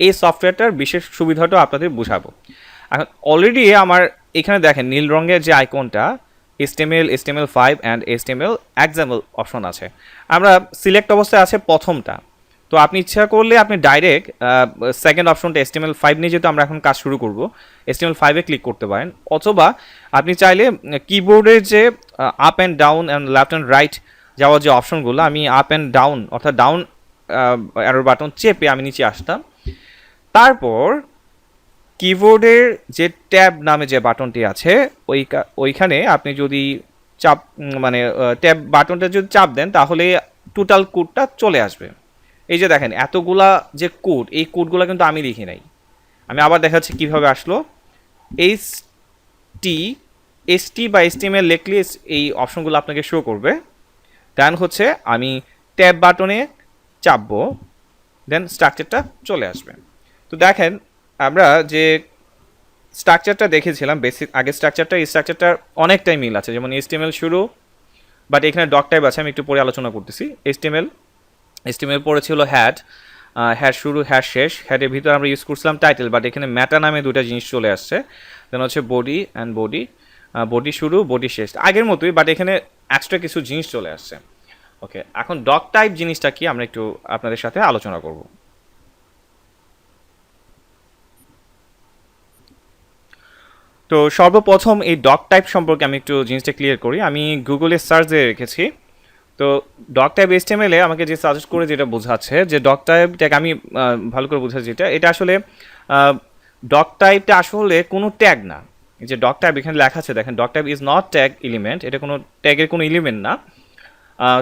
S1: এই সফটওয়্যারটার বিশেষ সুবিধাটাও আপনাদের বুঝাবো। এখন অলরেডি আমার এখানে দেখেন নীল রঙের যে আইকনটা, HTML, HTML5 and HTML example option আছে। আমরা সিলেক্ট অবস্থায় আছে প্রথমটা। তো আপনি ইচ্ছা করলে আপনি ডাইরেক্ট সেকেন্ড অপশনটা HTML5 নিয়ে, যেহেতু আমরা এখন কাজ শুরু করব, HTML5-এ ক্লিক করতে পারেন। অথবা আপনি চাইলে কিবোর্ডের যে up and down and left and right যাওয়ার যে অপশনগুলো, আমি আপ অ্যান্ড ডাউন অর্থাৎ ডাউন অ্যারো বাটন চেপে আমি নিচে আসতাম। তারপর কিবোর্ডের যে ট্যাব নামে যে বাটনটি আছে, ওইখানে আপনি যদি চাপ মানে ট্যাব বাটনটা যদি চাপ দেন, তাহলে টোটাল কোডটা চলে আসবে। এই যে দেখেন এতগুলা যে কোড, এই কোডগুলো কিন্তু আমি লিখি নাই। আমি আবার দেখাচ্ছি কিভাবে আসলো। এসটি বা HTML লিখলে এই অপশনগুলো আপনাকে শো করবে। দেন হচ্ছে আমি ট্যাব বাটনে চাপবো, দেন স্ট্রাকচারটা চলে আসবে। তো দেখেন আমরা যে স্ট্রাকচারটা দেখেছিলাম বেসিক আগের স্ট্রাকচারটা, এই স্ট্রাকচারটার অনেকটাই মিল আছে। যেমন HTML শুরু, বাট এখানে ডক টাইপ আছে, আমি একটু পরে আলোচনা করতেছি। HTML পরে ছিল হ্যাড শুরু, হ্যাড শেষ। হ্যাডের ভিতরে আমরা ইউজ করছিলাম টাইটেল, বাট এখানে ম্যাটা নামে দুটা জিনিস চলে আসছে। দেন হচ্ছে বডি অ্যান্ড বডি শুরু, বডি শেষ, আগের মতোই, বাট এখানে এক্সট্রা কিছু জিনিস চলে আসছে। ওকে, এখন ডক টাইপ জিনিসটা কি আমরা একটু আপনাদের সাথে আলোচনা করব। তো সর্বপ্রথম এই ডক টাইপ সম্পর্কে আমি একটু জিনিসটা ক্লিয়ার করি। আমি গুগলে সার্চ দিয়ে রেখেছি। তো ডক টাইপ HTML এ আমাকে যে সাজেস্ট করে যেটা বোঝাচ্ছে যে ডক টাইপটাকে আমি ভালো করে বোঝাচ্ছি, এটা আসলে ডক টাইপটা আসলে কোনো ট্যাগ না। এই যে ডক টাইপ এখানে লেখা আছে দেখেন, doc type is not tag element, এটা কোনো ট্যাগের কোনো এলিমেন্ট না।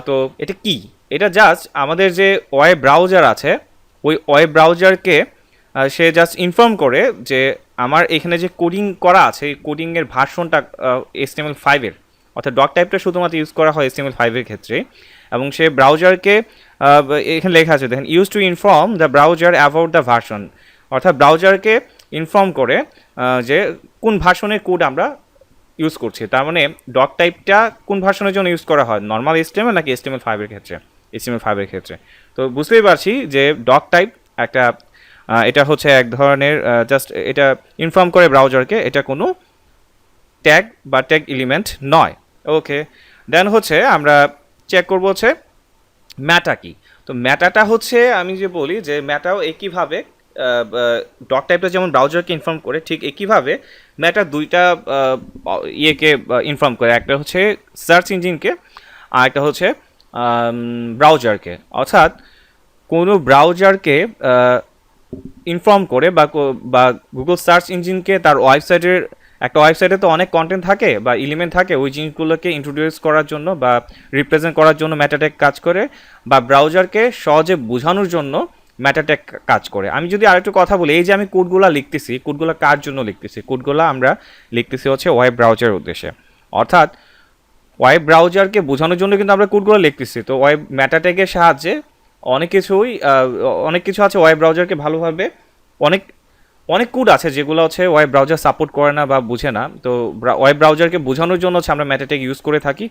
S1: তো এটা কি? এটা জাস্ট আমাদের যে ওয়েব ব্রাউজার আছে, ওই ওয়েব ব্রাউজারকে সে জাস্ট ইনফর্ম করে যে আমার এখানে যে কোডিং করা আছে, এই কোডিংয়ের ভার্সনটা HTML5 এর, অর্থাৎ ডক টাইপটা শুধুমাত্র ইউজ করা হয় HTML5 এর ক্ষেত্রে, এবং সে ব্রাউজারকে এখানে লেখা আছে দেখেন, use to inform the browser about the version, অর্থাৎ ব্রাউজারকে ইনফর্ম করে যে কোন ভার্সনের কোড আমরা ইউজ করছি। তার মানে ডক টাইপটা কোন ভার্সনের জন্য ইউজ করা হয়, নর্মাল HTML নাকি HTML5 এর ক্ষেত্রে, HTML5 এর ক্ষেত্রে। তো বুঝতেই পারছি যে ডক টাইপ একটা এটা হচ্ছে এক ধরনের জাস্ট এটা ইনফর্ম করে ব্রাউজারকে, এটা কোনো ট্যাগ বা ট্যাগ এলিমেন্ট নয়। ওকে, দেন হচ্ছে আমরা চেক করব হচ্ছে ম্যাটা কি। তো ম্যাটাটা হচ্ছে আমি যে বলি যে ম্যাটাও একইভাবে ডক টাইপটা যেমন ব্রাউজারকে ইনফর্ম করে, ঠিক একইভাবে ম্যাটা দুইটা ইয়েকে ইনফর্ম করে, একটা হচ্ছে সার্চ ইঞ্জিনকে আর একটা হচ্ছে ব্রাউজারকে। অর্থাৎ কোনো ব্রাউজারকে ইনফর্ম করে বা গুগল সার্চ ইঞ্জিনকে তার ওয়েবসাইটের, একটা ওয়েবসাইটে তো অনেক কন্টেন্ট থাকে বা এলিমেন্ট থাকে, ওই জিনিসগুলোকে ইন্ট্রোডিউস করার জন্য বা রিপ্রেজেন্ট করার জন্য ম্যাটাটেক কাজ করে, বা ব্রাউজারকে সহজে বোঝানোর জন্য ম্যাটাটেক কাজ করে। আমি যদি আরেকটু কথা বলি, এই যে আমি কোডগুলো লিখতেছি, কোডগুলো কার জন্য লিখতেছি? কোডগুলো আমরা লিখতেছি হচ্ছে ওয়েব ব্রাউজারের উদ্দেশ্যে, অর্থাৎ ওয়েব ব্রাউজারকে বোঝানোর জন্য কিন্তু আমরা কোডগুলো লিখতেছি। তো ওয়েব ম্যাটাটেকের সাহায্যে অনেক কিছু আছে ওয়েব ব্রাউজারকে ভালোভাবে, অনেক অনেক কোড আছে যেগুলো হচ্ছে ওয়েব ব্রাউজার সাপোর্ট করে না বা বুঝে না। তো ওয়েব ব্রাউজারকে বোঝানোর জন্য হচ্ছে আমরা ম্যাটাটেক ইউজ করে থাকি।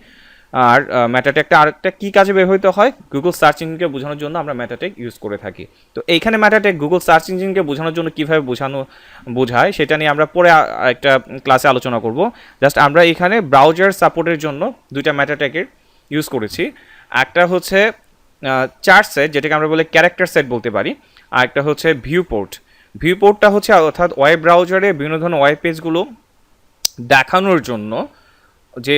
S1: আর ম্যাটাটেকটা আরেকটা কী কাজে ব্যবহৃত হয়, গুগল সার্চ ইঞ্জিনকে বোঝানোর জন্য আমরা ম্যাটাটেক ইউজ করে থাকি। তো এইখানে ম্যাটাটেক গুগল সার্চ ইঞ্জিনকে বোঝানোর জন্য কীভাবে বোঝায় সেটা নিয়ে আমরা পরে একটা ক্লাসে আলোচনা করব। জাস্ট আমরা এখানে ব্রাউজার সাপোর্টের জন্য দুইটা ম্যাটাটেকের ইউজ করেছি। একটা হচ্ছে চার্ট সেট, যেটাকে আমরা বলে ক্যারেক্টার সেট বলতে পারি, আর একটা হচ্ছে ভিউ পোর্ট। ভিউ পোর্টটা হচ্ছে অর্থাৎ ওয়েব ব্রাউজারে বিভিন্ন ধরনের ওয়েব পেজগুলো দেখানোর জন্য যে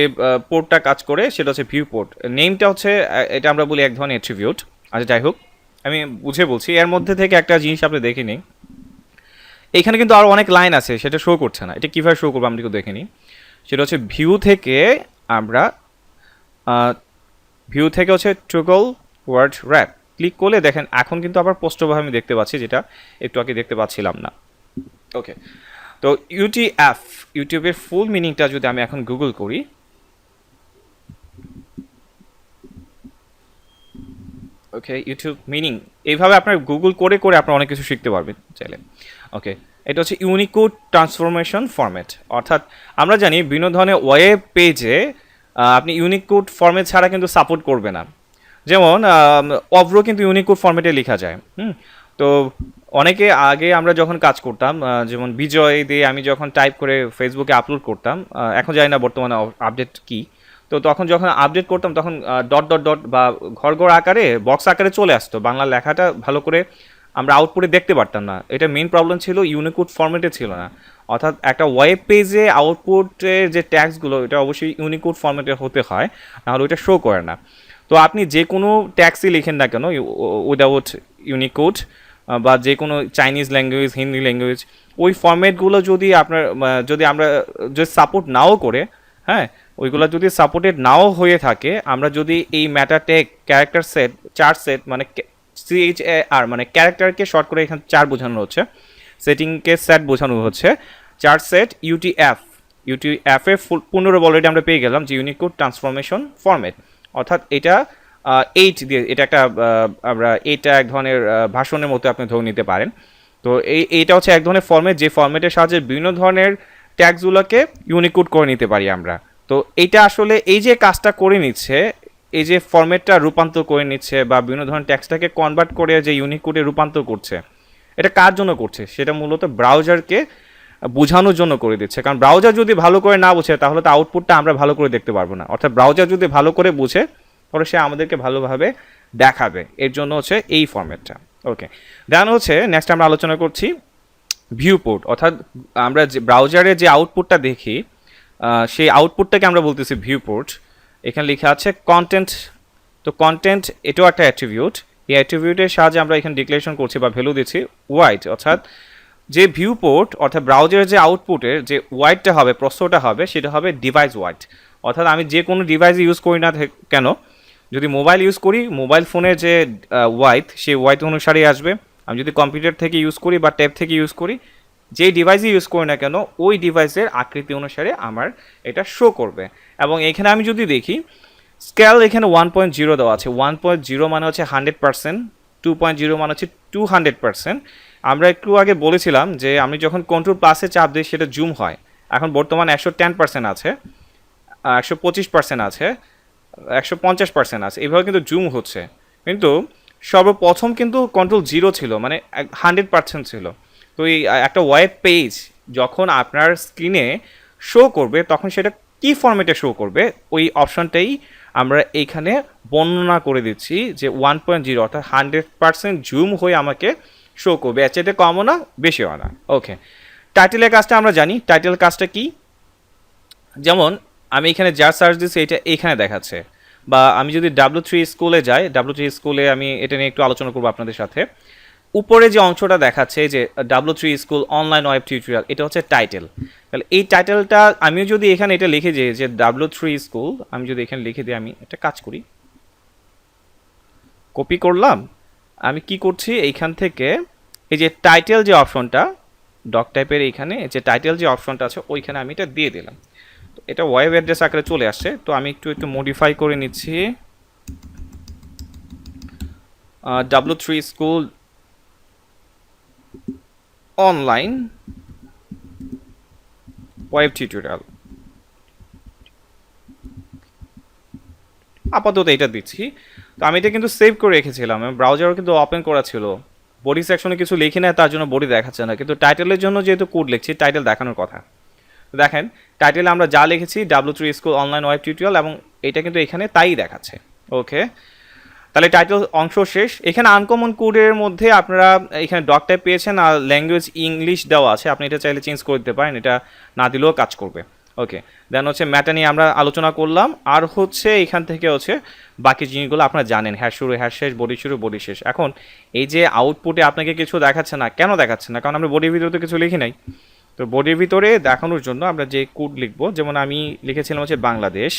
S1: পোর্টটা কাজ করে সেটা হচ্ছে ভিউ পোর্ট। নেমটা হচ্ছে এটা আমরা বলি এক ধরনের অ্যাট্রিবিউট। আচ্ছা যাই হোক, আমি বুঝে বলছি। এর মধ্যে থেকে একটা জিনিস আপনি দেখে নিই, এখানে কিন্তু আরও অনেক লাইন আছে, সেটা শো করছে না। এটা কীভাবে শো করবো আমরা একটু দেখে নিই। সেটা হচ্ছে ভিউ থেকে আমরা হচ্ছে টগল ওয়ার্ড র্যাপ ক্লিক করলে দেখেন এখন কিন্তু আবার স্পষ্টভাবে আমি দেখতে পাচ্ছি, যেটা একটু আগে দেখতে পাচ্ছিলাম না। ওকে, তো ইউটিউবের ফুল মিনিংটা যদি আমি এখন গুগল করি, ওকে ইউটিউব মিনিং, এইভাবে আপনার গুগল করে করে আপনার অনেক কিছু শিখতে পারবেন চাইলে। ওকে, এটা হচ্ছে ইউনিকোড ট্রান্সফরমেশন ফরম্যাট। অর্থাৎ আমরা জানি বিভিন্ন ধরনের ওয়েব পেজে আপনি ইউনিকোড ফরম্যাট ছাড়া কিন্তু সাপোর্ট করবে না। যেমন অভ্র কিন্তু ইউনিকোড ফরম্যাটে লেখা যায়। তো অনেকে আগে আমরা যখন কাজ করতাম, যেমন বিজয় দিয়ে আমি যখন টাইপ করে ফেসবুকে আপলোড করতাম, এখন জানি না বর্তমানে আপডেট কি, তো তখন যখন আপডেট করতাম তখন ডট ডট ডট বা ঘর ঘর আকারে বক্স আকারে চলে আসতো, বাংলা লেখাটা ভালো করে আমরা আউটপুটে দেখতে পারতাম না। এটা মেইন প্রবলেম ছিল, ইউনিকোড ফরম্যাটে ছিল না। অর্থাৎ একটা ওয়েব পেজে আউটপুটের যে ট্যাক্সগুলো, এটা অবশ্যই ইউনিকোড ফরম্যাটে হতে হয়, নাহলে ওইটা শো করে না। তো আপনি যে কোনো ট্যাক্সই লিখেন না কেন উইদাউট ইউনিকোড, বা যে কোনো চাইনিজ ল্যাঙ্গুয়েজ, হিন্দি ল্যাঙ্গুয়েজ, ওই ফরম্যাটগুলো যদি আমরা সাপোর্ট নাও করে, হ্যাঁ, ওইগুলো যদি সাপোর্টেড নাও হয়ে থাকে, আমরা যদি এই ম্যাটাটেক ক্যারেক্টার সেট, চার সেট মানে CHAR মানে ক্যারেক্টারকে শর্ট করে এখানে চার বোঝানো হচ্ছে, সেটিংকে সেট বোঝানো হচ্ছে, চার সেট UTF এর পূর্ণরূপ অলরেডি আমরা পেয়ে গেলাম যে ইউনিকোড ট্রান্সফরমেশন ফরম্যাট। অর্থাৎ এটা 8 দিয়ে, এটা একটা আমরা এটা এক ধরনের ভাষণের মতো আপনি ধরে নিতে পারেন। তো এইটা হচ্ছে এক ধরনের ফরম্যাট, যে ফরম্যাটের সাহায্যে বিভিন্ন ধরনের ট্যাগগুলোকে ইউনিকোড করে নিতে পারি আমরা। তো এইটা আসলে এই যে কাজটা করে নিচ্ছে, এই যে ফরম্যাটটা রূপান্তর করে নিচ্ছে বা বিভিন্ন ধরনের ট্যাক্সটাকে কনভার্ট করে যে ইউনিকোডে রূপান্তর করছে, এটা কার জন্য করছে? সেটা মূলত ব্রাউজারকে বোঝানোর জন্য করে দিচ্ছে। কারণ ব্রাউজার যদি ভালো করে না বুঝে তাহলে তো আউটপুটটা আমরা ভালো করে দেখতে পারবো না। অর্থাৎ ব্রাউজার যদি ভালো করে বুঝে তাহলে সে আমাদেরকে ভালোভাবে দেখাবে, এর জন্য হচ্ছে এই ফরম্যাটটা। ওকে, দেন হচ্ছে নেক্সট আমরা আলোচনা করছি ভিউ পোর্ট। অর্থাৎ আমরা যে ব্রাউজারে যে আউটপুটটা দেখি, সেই আউটপুটটাকে আমরা বলতেছি ভিউ পোর্ট। এখানে লেখা আছে কন্টেন্ট। তো কন্টেন্ট এটাও একটা অ্যাট্রিবিউট। এই অ্যাট্রিবিউটের সাহায্যে আমরা এখানে ডিক্লারেশন করছি বা ভ্যালু দিচ্ছি ওয়াইড। অর্থাৎ যে ভিউ পোর্ট অর্থাৎ ব্রাউজারের যে আউটপুটের যে ওয়াইডটা হবে, প্রস্থটা হবে, সেটা হবে ডিভাইস ওয়াইড। অর্থাৎ আমি যে কোনো ডিভাইস ইউজ করি না কেন, যদি মোবাইল ইউজ করি, মোবাইল ফোনের যে ওয়াইড, সেই ওয়াইড অনুসারেই আসবে। আমি যদি কম্পিউটার থেকে ইউজ করি বা ট্যাব থেকে ইউজ করি, যে ডিভাইসে ইউজ করি না কেন ওই ডিভাইসের আকৃতি অনুসারে আমার এটা শো করবে। এবং এখানে আমি যদি দেখি স্কেল এখানে 1.0 দেওয়া আছে, 1.0 মানে হচ্ছে 100%, 2.0 মানে হচ্ছে 200%। আমরা একটু আগে বলেছিলাম যে আমি যখন কন্ট্রোল প্লাসে চাপ দিই সেটা জুম হয়। এখন বর্তমানে 110% আছে, 125% আছে, 150% আছে, এভাবে কিন্তু জুম হচ্ছে। কিন্তু সর্বপ্রথম কিন্তু কন্ট্রোল 0 ছিল, মানে 100% ছিল। তো এই একটা ওয়েব পেজ যখন আপনার স্ক্রিনে শো করবে তখন সেটা কি ফরম্যাটে শো করবে ওই অপশনটাই আমরা এইখানে বর্ণনা করে দিচ্ছি যে 1.0 অর্থাৎ 100% জুম হয়ে আমাকে শো করবে, এর চাইতে কমও না বেশিও না। ওকে, টাইটেলের কাজটা আমরা জানি, টাইটেল কাজটা কি, যেমন আমি এখানে যা সার্চ দিচ্ছি এটা এখানে দেখাচ্ছে। বা আমি যদি W3 স্কুলে যাই, W3 স্কুলে আমি এটা নিয়ে একটু আলোচনা করবো আপনাদের সাথে। উপরে যে অংশটা দেখাচ্ছে যে W3 school online web tutorial, এটা হচ্ছে টাইটেল। তাহলে এই টাইটেলটা আমিও যদি এখানে এটা লিখে দিই যে W3 স্কুল, আমি যদি এখানে লিখে দিই, আমি একটা কাজ করি, কপি করলাম। আমি কি করছি এইখান থেকে এই যে টাইটেল যে অপশনটা ডক টাইপের, এইখানে যে টাইটেল যে অপশনটা আছে ওইখানে আমি এটা দিয়ে দিলাম। তো এটা ওয়েব অ্যাড্রেস আকারে চলে আসছে। তো আমি একটু মডিফাই করে নিচ্ছি, W3 school online web tutorial, আপাতত এটা দিচ্ছি। তো আমি এটা কিন্তু সেভ করে রেখেছিলাম, ব্রাউজারও কিন্তু ওপেন করা ছিল। বডি সেকশনে কিছু লিখি না, তার জন্য বডি দেখাচ্ছে না, কিন্তু টাইটেলের জন্য যেহেতু কোড লিখছি টাইটেল দেখানোর কথা। দেখেন টাইটেলে আমরা যা লিখেছি W3 school online web tutorial, এবং এটা কিন্তু এখানে তাই দেখাচ্ছে। ওকে, তাহলে টাইটেল অংশ শেষ। এখানে আনকমন কোডের মধ্যে আপনারা এখানে ডক টাইপ পেয়েছেন আর ল্যাঙ্গুয়েজ ইংলিশ দেওয়া আছে, আপনি এটা চাইলে চেঞ্জ করে দিতে পারেন, এটা না দিলেও কাজ করবে। ওকে, দেন হচ্ছে ম্যাটা নিয়ে আমরা আলোচনা করলাম। আর হচ্ছে এখান থেকে হচ্ছে বাকি জিনিসগুলো আপনারা জানেন, হ্যাশ শুরু হ্যাশ শেষ, বডি শুরু বডি শেষ। এখন এই যে আউটপুটে আপনাকে কিছু দেখাচ্ছে না, কেন দেখাচ্ছে না? কারণ আমরা বডির ভিতরে তো কিছু লিখি নাই। তো বডির ভিতরে দেখানোর জন্য আমরা যে কোড লিখবো, যেমন আমি লিখেছিলাম হচ্ছে বাংলাদেশ,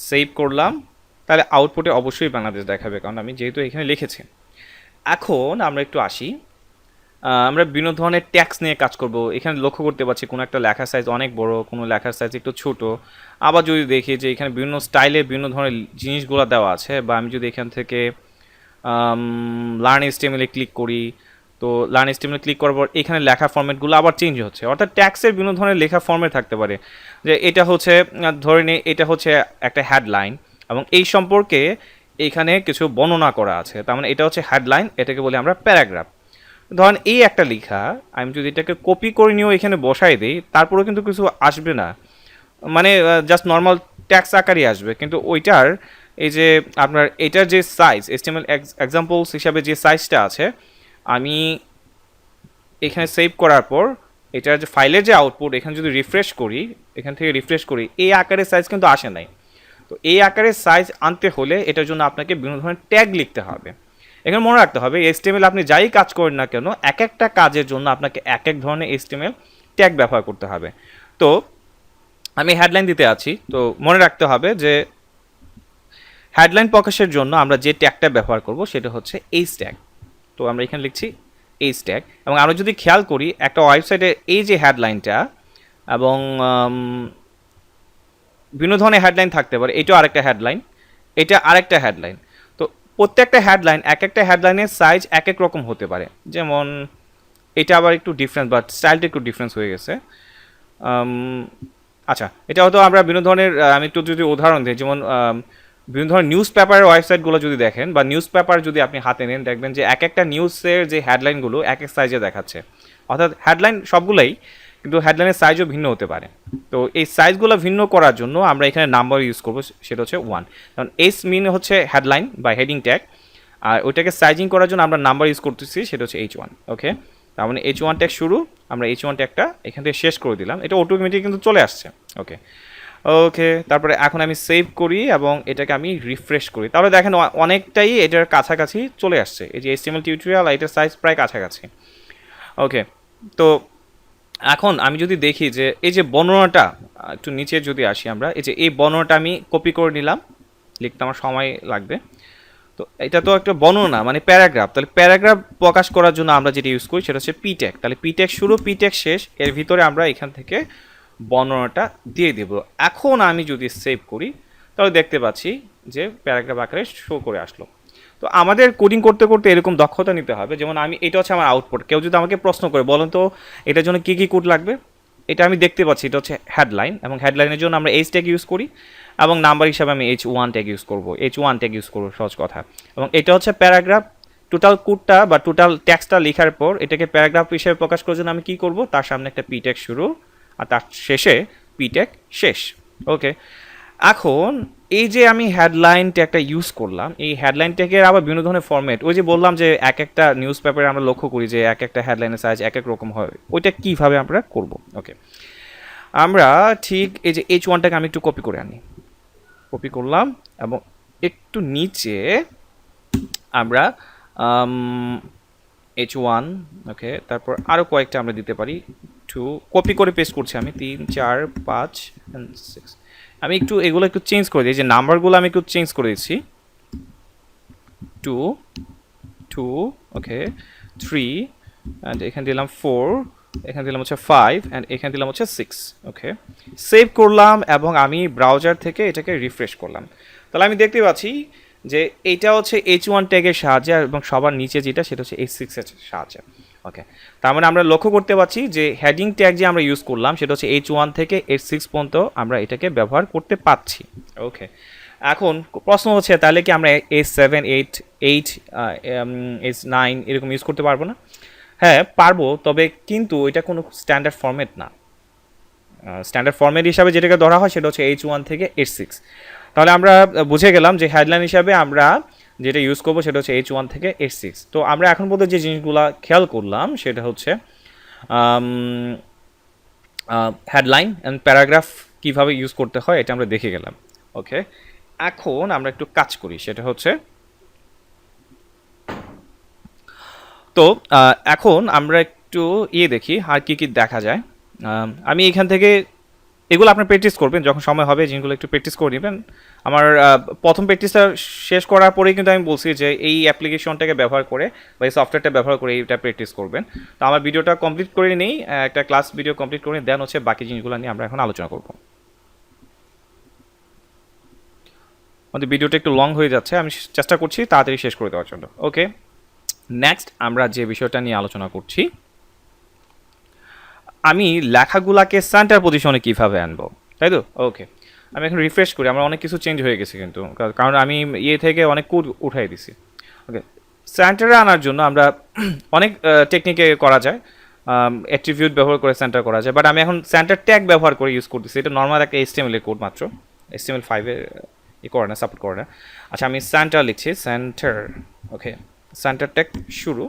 S1: সেভ করলাম, তাহলে আউটপুটে অবশ্যই বাংলাদেশ দেখাবে, কারণ আমি যেহেতু এখানে লিখেছি। এখন আমরা একটু আসি, আমরা বিভিন্ন ধরনের ট্যাক্স নিয়ে কাজ করব। এখানে লক্ষ্য করতে পারছি কোনো একটা লেখার সাইজ অনেক বড়, কোনো লেখার সাইজ একটু ছোট। আবার যদি দেখি যে এখানে বিভিন্ন স্টাইলে বিভিন্ন ধরনের জিনিসগুলো দেওয়া আছে, বা আমি যদি এখান থেকে লার্ন HTML ক্লিক করি, তো লার্ন HTML ক্লিক করার পর এখানে লেখা ফরম্যাটগুলো আবার চেঞ্জ হচ্ছে। অর্থাৎ ট্যাক্সের বিভিন্ন ধরনের লেখা ফরম্যাট থাকতে পারে। যে এটা হচ্ছে ধরে নিই এটা হচ্ছে একটা হেডলাইন, এবং এই সম্পর্কে এখানে কিছু বর্ণনা করা আছে, তার মানে এটা হচ্ছে হেডলাইন, এটাকে বলি আমরা প্যারাগ্রাফ। ধরেন এই একটা লেখা আমি যদি এটাকে কপি করে নিয়েও এখানে বসাই দিই, তারপরেও কিন্তু কিছু আসবে না, মানে জাস্ট নর্মাল ট্যাক্স আকারই আসবে। কিন্তু ওইটার এই যে আপনার এটার যে সাইজ, HTML এক্সাম্পলস হিসাবে যে সাইজটা আছে, আমি এখানে সেভ করার পর এটার যে ফাইলের যে আউটপুট, এখানে যদি রিফ্রেশ করি, এখান থেকে রিফ্রেশ করি, এই আকারের সাইজ কিন্তু আসে নাই। তো এই আকারের সাইজ আনতে হলে এটার জন্য আপনাকে বিভিন্ন ধরনের ট্যাগ লিখতে হবে। এখানে মনে রাখতে হবে HTML আপনি যাই কাজ করেন না কেন, এক একটা কাজের জন্য আপনাকে এক এক ধরনের HTML ট্যাগ ব্যবহার করতে হবে। তো আমি হেডলাইন দিতে আছি, তো মনে রাখতে হবে যে হেডলাইন প্রকাশের জন্য আমরা যে ট্যাগটা ব্যবহার করব সেটা হচ্ছে এইচ ট্যাগ। তো আমরা এখানে লিখছি এইচ ট্যাগ। এবং আমরা যদি খেয়াল করি একটা ওয়েবসাইটে এই যে হেডলাইনটা, এবং বিভিন্ন ধরনের হেডলাইন থাকতে পারে, এটাও আরেকটা হেডলাইন, এটা আরেকটা হেডলাইন। তো প্রত্যেকটা হেডলাইন, এক একটা হেডলাইনের সাইজ এক এক রকম হতে পারে। যেমন এটা আবার একটু ডিফারেন্স, বাট স্টাইলটা একটু ডিফারেন্স হয়ে গেছে। আচ্ছা, এটা হয়তো আমরা বিভিন্ন ধরনের, আমি একটু যদি উদাহরণ দিই, যেমন বিভিন্ন ধরনের নিউজ পেপারের ওয়েবসাইটগুলো যদি দেখেন, বা নিউজ পেপার যদি আপনি হাতে নেন, দেখবেন যে এক একটা নিউজের যে হেডলাইনগুলো এক এক সাইজে দেখাচ্ছে। অর্থাৎ হেডলাইন সবগুলোই, কিন্তু হেডলাইনের সাইজও ভিন্ন হতে পারে। তো এই সাইজগুলো ভিন্ন করার জন্য আমরা এখানে নাম্বার ইউজ করবো, সেটা হচ্ছে 1। কারণ এস মিন হচ্ছে হেডলাইন বা হেডিং ট্যাগ, আর ওইটাকে সাইজিং করার জন্য আমরা নাম্বার ইউজ করতেছি, সেটা হচ্ছে H1। ওকে, তার মানে H1 ট্যাগ শুরু, আমরা H1 ট্যাগটা এখান থেকে শেষ করে দিলাম, এটা অটোমেটিক কিন্তু চলে আসছে। ওকে ওকে, তারপরে এখন আমি সেভ করি এবং এটাকে আমি রিফ্রেশ করি, তাহলে দেখেন অনেকটাই এটার কাছাকাছি চলে আসছে। এই যে HTML টিউটোরিয়াল, এটার সাইজ প্রায় কাছাকাছি। ওকে, তো এখন আমি যদি দেখি যে এই যে বর্ণনাটা একটু নিচে যদি আসি আমরা, এই যে এই বর্ণনাটা আমি কপি করে নিলাম, লিখতে আমার সময় লাগবে। তো এটা তো একটা বর্ণনা মানে প্যারাগ্রাফ, তাহলে প্যারাগ্রাফ প্রকাশ করার জন্য আমরা যেটা ইউজ করি সেটা হচ্ছে পি ট্যাগ। তাহলে পি ট্যাগ শুরু, পি ট্যাগ শেষ, এর ভিতরে আমরা এখান থেকে বর্ণনাটা দিয়ে দেব। এখন আমি যদি সেভ করি তাহলে দেখতে পাচ্ছি যে প্যারাগ্রাফ আকারে শো করে আসলো। তো আমাদের কোডিং করতে করতে এরকম দক্ষতা নিতে হবে, যেমন আমি এটা হচ্ছে আমার আউটপুট, কেউ যদি আমাকে প্রশ্ন করে বলেন তো এটার জন্য কী কী কোড লাগবে, এটা আমি দেখতে পাচ্ছি এটা হচ্ছে হেডলাইন, এবং হেডলাইনের জন্য আমরা এইচ ট্যাগ ইউজ করি, এবং নাম্বার হিসাবে আমি H1 ট্যাগ ইউজ করব, H1 ট্যাগ ইউজ করবো সহজ কথা। এবং এটা হচ্ছে প্যারাগ্রাফ, টোটাল কোডটা বা টোটাল টেক্সটটা লেখার পর এটাকে প্যারাগ্রাফ হিসেবে প্রকাশ করার জন্য আমি কী করব, তার সামনে একটা পি ট্যাগ শুরু আর তার শেষে পি ট্যাগ শেষ। ওকে, এখন এই যে আমি হেডলাইন ট্যাগটা ইউজ করলাম, এই হেডলাইন ট্যাগের আবার বিভিন্ন ধরনের ফরম্যাট, ওই যে বললাম যে এক একটা নিউজ পেপারে আমরা লক্ষ্য করি যে এক একটা হেডলাইনের সাইজ এক এক রকম হয়, ওইটা কীভাবে আমরা করব। ওকে, আমরা ঠিক এই যে H1টাকে আমি একটু কপি করে আনি, কপি করলাম এবং একটু নিচে আমরা H1, ওকে, তারপর আরও কয়েকটা আমরা দিতে পারি, 2 কপি করে পেস্ট করছি আমি, 3 4 5 and 6। আমি একটু এগুলো একটু চেঞ্জ করে দিই, যে নাম্বারগুলো আমি একটু চেঞ্জ করে দিচ্ছি, 2 2, ওকে, 3 অ্যান্ড এখানে দিলাম 4, এখানে দিলাম হচ্ছে 5 অ্যান্ড এখানে দিলাম হচ্ছে 6। ওকে, সেভ করলাম এবং আমি ব্রাউজার থেকে এটাকে রিফ্রেশ করলাম। তাহলে আমি দেখতে পাচ্ছি যে এইটা হচ্ছে H1 ট্যাগের সাহায্যে, এবং সবার নিচে যেটা সেটা হচ্ছে H6 এর সাহায্যে। ওকে, তার মানে আমরা লক্ষ্য করতে পারছি যে হেডিং ট্যাগ যে আমরা ইউজ করলাম সেটা হচ্ছে H1 থেকে H6 পর্যন্ত আমরা এটাকে ব্যবহার করতে পারছি। ওকে, এখন প্রশ্ন হচ্ছে তাহলে কি আমরা H7 8 H9 এরকম ইউজ করতে পারবো না? হ্যাঁ পারবো, তবে কিন্তু এটা কোনো স্ট্যান্ডার্ড ফরম্যাট না। স্ট্যান্ডার্ড ফরম্যাট হিসাবে যেটাকে ধরা হয় সেটা হচ্ছে H1 থেকে H6। তাহলে আমরা বুঝে গেলাম যে হেডলাইন হিসাবে আমরা যেটা ইউজ করবো সেটা হচ্ছে H1 থেকে H6। তো আমরা এখন পর্যন্ত যে জিনিসগুলো খেয়াল করলাম সেটা হচ্ছে হেডলাইন অ্যান্ড প্যারাগ্রাফ কীভাবে ইউজ করতে হয় এটা আমরা দেখে গেলাম। ওকে, এখন আমরা একটু কাজ করি, সেটা হচ্ছে তো এখন আমরা একটু দেখি আর কি কি দেখা যায়। আমি এখান থেকে এগুলো আপনার প্র্যাকটিস করবেন, যখন সময় হবে জিনিসগুলো একটু প্র্যাকটিস করে নেবেন। আমার প্রথম প্র্যাকটিসটা শেষ করার পরেই কিন্তু আমি বলছি যে এই অ্যাপ্লিকেশনটাকে ব্যবহার করে বা এই সফটওয়্যারটা ব্যবহার করে এইটা প্র্যাকটিস করবেন। তো আমার ভিডিওটা কমপ্লিট করে নেই, একটা ক্লাস ভিডিও কমপ্লিট করে দেন হচ্ছে বাকি জিনিসগুলো নিয়ে আমরা এখন আলোচনা করব। আমাদের ভিডিওটা একটু লং হয়ে যাচ্ছে, আমি চেষ্টা করছি তাড়াতাড়ি শেষ করে দেওয়ার জন্য। ওকে, নেক্সট আমরা যে বিষয়টা নিয়ে আলোচনা করছি, আমি লেখাগুলাকে সেন্টার পজিশনে কীভাবে আনবো, তাই তো? ওকে, আমি এখন রিফ্রেশ করি, আমার অনেক কিছু চেঞ্জ হয়ে গেছে কিন্তু, কারণ আমি থেকে অনেক কোড উঠাই দিছি। ওকে, সেন্টারে আনার জন্য আমরা অনেক টেকনিকে করা যায়, অ্যাট্রিবিউট ব্যবহার করে সেন্টার করা যায়, বাট আমি এখন সেন্টার ট্যাগ ব্যবহার করে ইউজ করতেছি। এটা নর্মাল একটা HTML এর কোড মাত্র, HTML5 করে না, সাপোর্ট করে না। আচ্ছা, আমি সেন্টার লিখছি, সেন্টার। ওকে, সেন্টার ট্যাগ শুরু,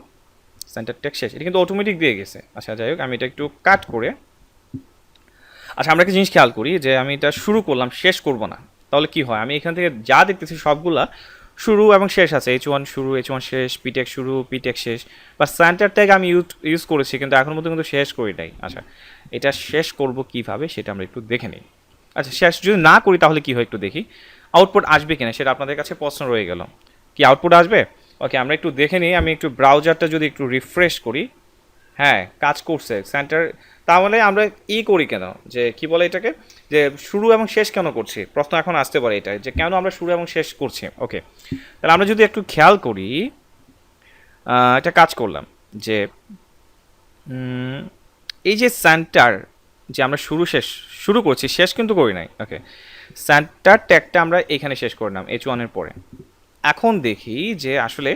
S1: সেন্টার ট্যাগ শেষ, এটা কিন্তু অটোমেটিক দিয়ে গেছে। আচ্ছা যাই হোক, আমি এটা একটু কাট করে, আচ্ছা আমরা একটা জিনিস খেয়াল করি যে আমি এটা শুরু করলাম, শেষ করব না, তাহলে কি হয়? আমি এখান থেকে যা দেখতেছি সবগুলা শুরু এবং শেষ আছে, H1 শুরু, H1 শেষ, পি ট্যাগ শুরু, পি ট্যাগ শেষ, বা সেন্টার ট্যাগ আমি ইউজ করেছি কিন্তু এখন মধ্যে কিন্তু শেষ করি নাই। আচ্ছা, এটা শেষ করব কিভাবে সেটা আমরা একটু দেখে নিই। আচ্ছা, শেষ যদি না করি তাহলে কি হয় একটু দেখি, আউটপুট আসবে কিনা সেটা আপনাদের কাছে প্রশ্ন রয়ে গেল, কি আউটপুট আসবে? ওকে, আমরা একটু দেখে নিই। আমি একটু ব্রাউজারটা যদি একটু রিফ্রেশ করি, হ্যাঁ কাজ করছে সেন্টার। তাহলে আমরা করি কেন, যে কি বলে এটাকে, যে শুরু এবং শেষ কেন করছি, প্রশ্ন এখন আসতে পারে এটা, যে কেন আমরা শুরু এবং শেষ করছি। ওকে, তাহলে আমরা যদি একটু খেয়াল করি, একটা কাজ করলাম যে এই যে সেন্টার, যে আমরা শুরু করছি, শেষ কিন্তু করি নাই। ওকে, সেন্টার ট্যাগটা আমরা এখানে শেষ করলাম H1 এর পরে। এখন দেখি যে আসলে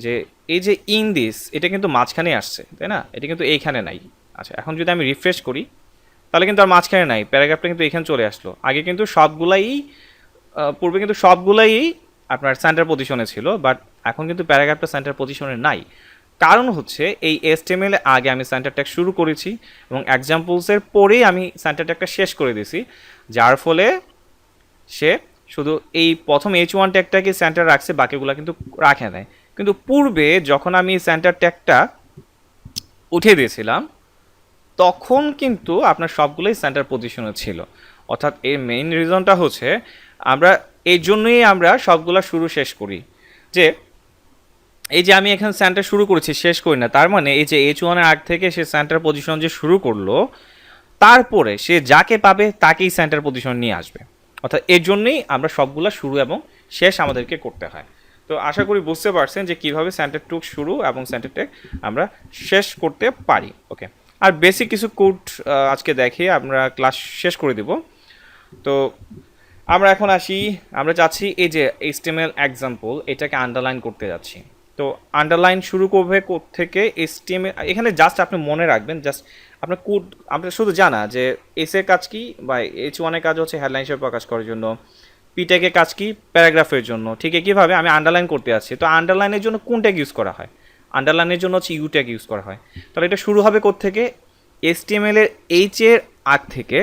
S1: যে এই যে ইন দিস, এটা কিন্তু মাঝখানে আসছে, তাই না? এটা কিন্তু এইখানে নাই। আচ্ছা, এখন যদি আমি রিফ্রেশ করি তাহলে কিন্তু আর মাঝখানে নাই, প্যারাগ্রাফটা কিন্তু এখানে চলে আসলো। আগে কিন্তু পূর্বে কিন্তু সবগুলাই আপনার সেন্টার পজিশনে ছিল, বাট এখন কিন্তু প্যারাগ্রাফটা সেন্টার পজিশনে নাই। কারণ হচ্ছে এই HTML আগে আমি সেন্টার ট্যাগ শুরু করেছি এবং এক্সাম্পলসের পরেই আমি সেন্টার ট্যাগটা শেষ করে দিয়েছি, যার ফলে সে শুধু এই প্রথম H1 ট্যাগটাকে সেন্টার রাখছে, বাকিগুলো কিন্তু রাখে নাই। কিন্তু পূর্বে যখন আমি সেন্টার ট্যাগটা উঠিয়ে দিয়েছিলাম তখন কিন্তু আপনার সবগুলোই সেন্টার পজিশনে ছিল। অর্থাৎ এর মেইন রিজনটা হচ্ছে আমরা এই জন্যই আমরা সবগুলা শুরু শেষ করি, যে এই যে আমি এখানে সেন্টার শুরু করেছি শেষ করি না, তার মানে এই যে H1 এর আগ থেকে সে সেন্টার পজিশন যে শুরু করলো, তারপরে সে যাকে পাবে তাকেই সেন্টার পজিশন নিয়ে আসবে। অর্থাৎ এর জন্যই আমরা সবগুলা শুরু এবং শেষ আমাদেরকে করতে হয়। তো আশা করি বুঝতে পারছেন যে কিভাবে সেন্টার টুক শুরু এবং সেন্টার টেক আমরা শেষ করতে পারি। ওকে, আর বেসিক কিছু কোড আজকে দেখে আমরা ক্লাস শেষ করে দিব। তো আমরা এখন আসি, আমরা চাচ্ছি এই যে HTML এক্সাম্পল এটাকে আন্ডারলাইন করতে যাচ্ছি। তো আন্ডারলাইন শুরু করবে থেকে HTML, এখানে জাস্ট আপনি মনে রাখবেন, জাস্ট আপনার কোড আপনার শুধু জানা যে এস এর কাজ কি বা H1 এর কাজ হচ্ছে হেডলাইন হিসেবে প্রকাশ করার জন্য, পিটেকের কাজ কি প্যারাগ্রাফের জন্য। ঠিক একইভাবে আমি আন্ডারলাইন করতে যাচ্ছি, তো আন্ডারলাইনের জন্য কোন ট্যাগ ইউজ করা হয়? আন্ডারলাইনের জন্য হচ্ছে ইউ ট্যাগ ইউজ করা হয়। তাহলে এটা শুরু হবে থেকে HTML এর এইচ এর আগ থেকে,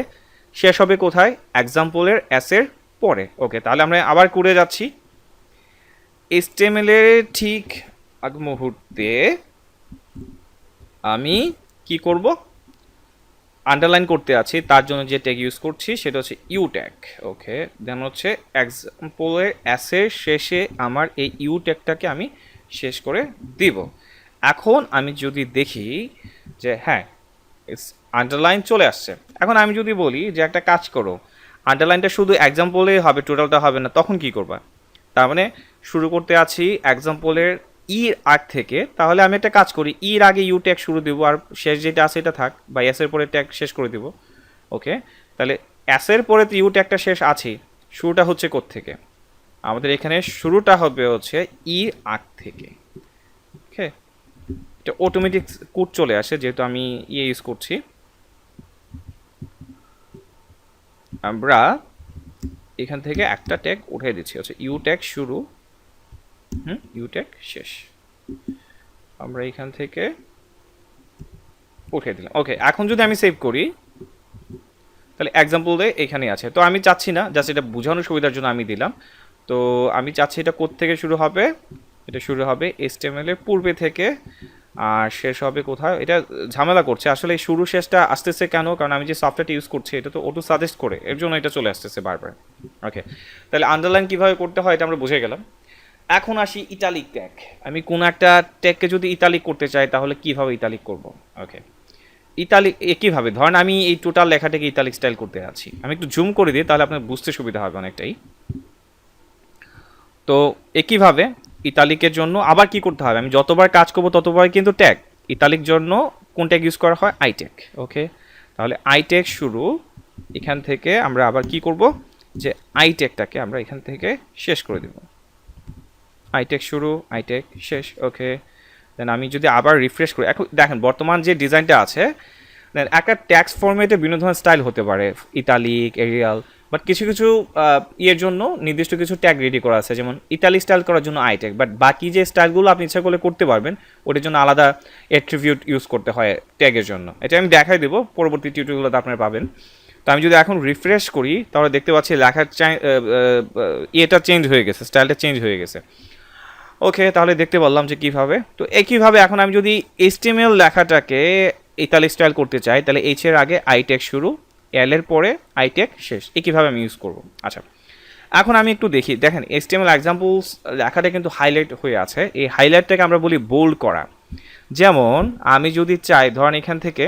S1: শেষ হবে কোথায়? এক্সাম্পলের এস এর পরে। ওকে, তাহলে আমরা আবার করে যাচ্ছি। HTML এর ঠিক আগ মুহূর্তে আমি কি করব? আন্ডারলাইন করতে আছি, তার জন্য যে ট্যাগ ইউজ করছি সেটা হচ্ছে ইউ ট্যাগ। ওকে, দেন হচ্ছে এক্সাম্পলের অ্যাসের শেষে আমার এই ইউ ট্যাগটাকে আমি শেষ করে দিব। এখন আমি যদি দেখি যে হ্যাঁ আন্ডারলাইন চলে আসছে, এখন আমি যদি বলি যে একটা কাজ করো, আন্ডারলাইনটা শুধু এক্সাম্পলেই হবে, টোটালটা হবে না, তখন কি করবা? তার মানে শুরু করতে আছি এক্সাম্পলের ইর আগ থেকে, তাহলে আমি একটা কাজ করি, ইর আগে ইউ ট্যাগ শুরু দিব আর শেষ যেটা আছে এটা থাক, বা এস এর পরে ট্যাগ শেষ করে দিব। ওকে, তাহলে এস এর পরে তো ইউ ট্যাগটা শেষ আছে, শুরুটা হচ্ছে থেকে আমাদের এখানে শুরুটা হবে হচ্ছে ইর আগ থেকে। ওকে, এটা অটোমেটিক কোড চলে আসে যেহেতু আমি ইয়ে ইউজ করছি। আমরা এখান থেকে একটা ট্যাগ উঠিয়ে দিচ্ছি, হচ্ছে ইউ ট্যাগ শুরু, ইউ ট্যাগ শেষ, আমরা এখান থেকে উঠিয়ে দিলাম। ওকে, এখন যদি আমি সেভ করি তাহলে এক্সাম্পল দিয়ে এখানে আছে। তো আমি চাচ্ছি না, জাস্ট এটা বোঝানোর সুবিধার জন্য আমি দিলাম। তো আমি চাচ্ছি এটা থেকে শুরু হবে, এটা শুরু হবে HTML এর পূর্বে থেকে আর শেষ হবে কোথায়। এটা ঝামেলা করছে আসলে, এই শুরু শেষটা আসতেছে কেন? কারণ আমি যে সফটওয়্যারটা ইউজ করছি এটা তো অটো সাজেস্ট করে, এর জন্য এটা চলে আসতেছে বারবার। ওকে, তাহলে আন্ডারলাইন কীভাবে করতে হয় এটা আমরা বুঝে গেলাম। এখন আসি ইটালিক ট্যাগ। আমি কোনো একটা ট্যাগকে যদি ইটালিক করতে চাই তাহলে কিভাবে ইটালিক করব? ওকে, ইতালিক একইভাবে ধরেন আমি এই টোটাল লেখাটাকে ইতালিক স্টাইল করতে আছি, আমি একটু জুম করে দিই তাহলে আপনার বুঝতে সুবিধা হবে অনেকটাই। তো একইভাবে ইতালিকের জন্য আবার কি করতে হবে? আমি যতবার কাজ করব ততবার কিন্তু ট্যাগ, ইতালিক জন্য কোন ট্যাগ ইউজ করা হয়? I tag. ওকে, তাহলে আই ট্যাগ শুরু, এখান থেকে আমরা আবার কি করব যে আই ট্যাগটাকে আমরা এখান থেকে শেষ করে দেব। আই ট্যাগ শুরু, আই ট্যাগ শেষ। ওকে, দেন আমি যদি আবার রিফ্রেশ করি, এখন দেখেন বর্তমান যে ডিজাইনটা আছে, দেন একটা ট্যাক্স ফরম্যাটে বিভিন্ন ধরনের স্টাইল হতে পারে, ইতালিক, এরিয়াল, বাট কিছু কিছু ইয়ের জন্য নির্দিষ্ট কিছু ট্যাগ রেডি করা আছে, যেমন ইতালিক স্টাইল করার জন্য আই ট্যাগ, বাট বাকি যে স্টাইলগুলো আপনি ইচ্ছা করলে করতে পারবেন, ওটার জন্য আলাদা অ্যাট্রিবিউট ইউজ করতে হয় ট্যাগের জন্য। এটা আমি দেখাই দেবো পরবর্তী টিউটোরিয়ালগুলোতে আপনারা পাবেন। তো আমি যদি এখন রিফ্রেশ করি তাহলে দেখতে পাচ্ছি লেখার ইয়েটা চেঞ্জ হয়ে গেছে, স্টাইলটা চেঞ্জ হয়ে গেছে। ওকে, তাহলে দেখতে পারলাম যে কীভাবে। তো একইভাবে এখন আমি যদি HTML লেখাটাকে ইতালিক স্টাইল করতে চাই তাহলে এইচ এর আগে আই ট্যাগ শুরু, এল এর পরে আই ট্যাগ শেষ, একইভাবে আমি ইউজ করব। আচ্ছা, এখন আমি একটু দেখি, দেখেন HTML এক্সাম্পলস লেখাটা কিন্তু হাইলাইট হয়ে আছে, এই হাইলাইটটাকে আমরা বলি বোল্ড করা। যেমন আমি যদি চাই, ধরেন এখান থেকে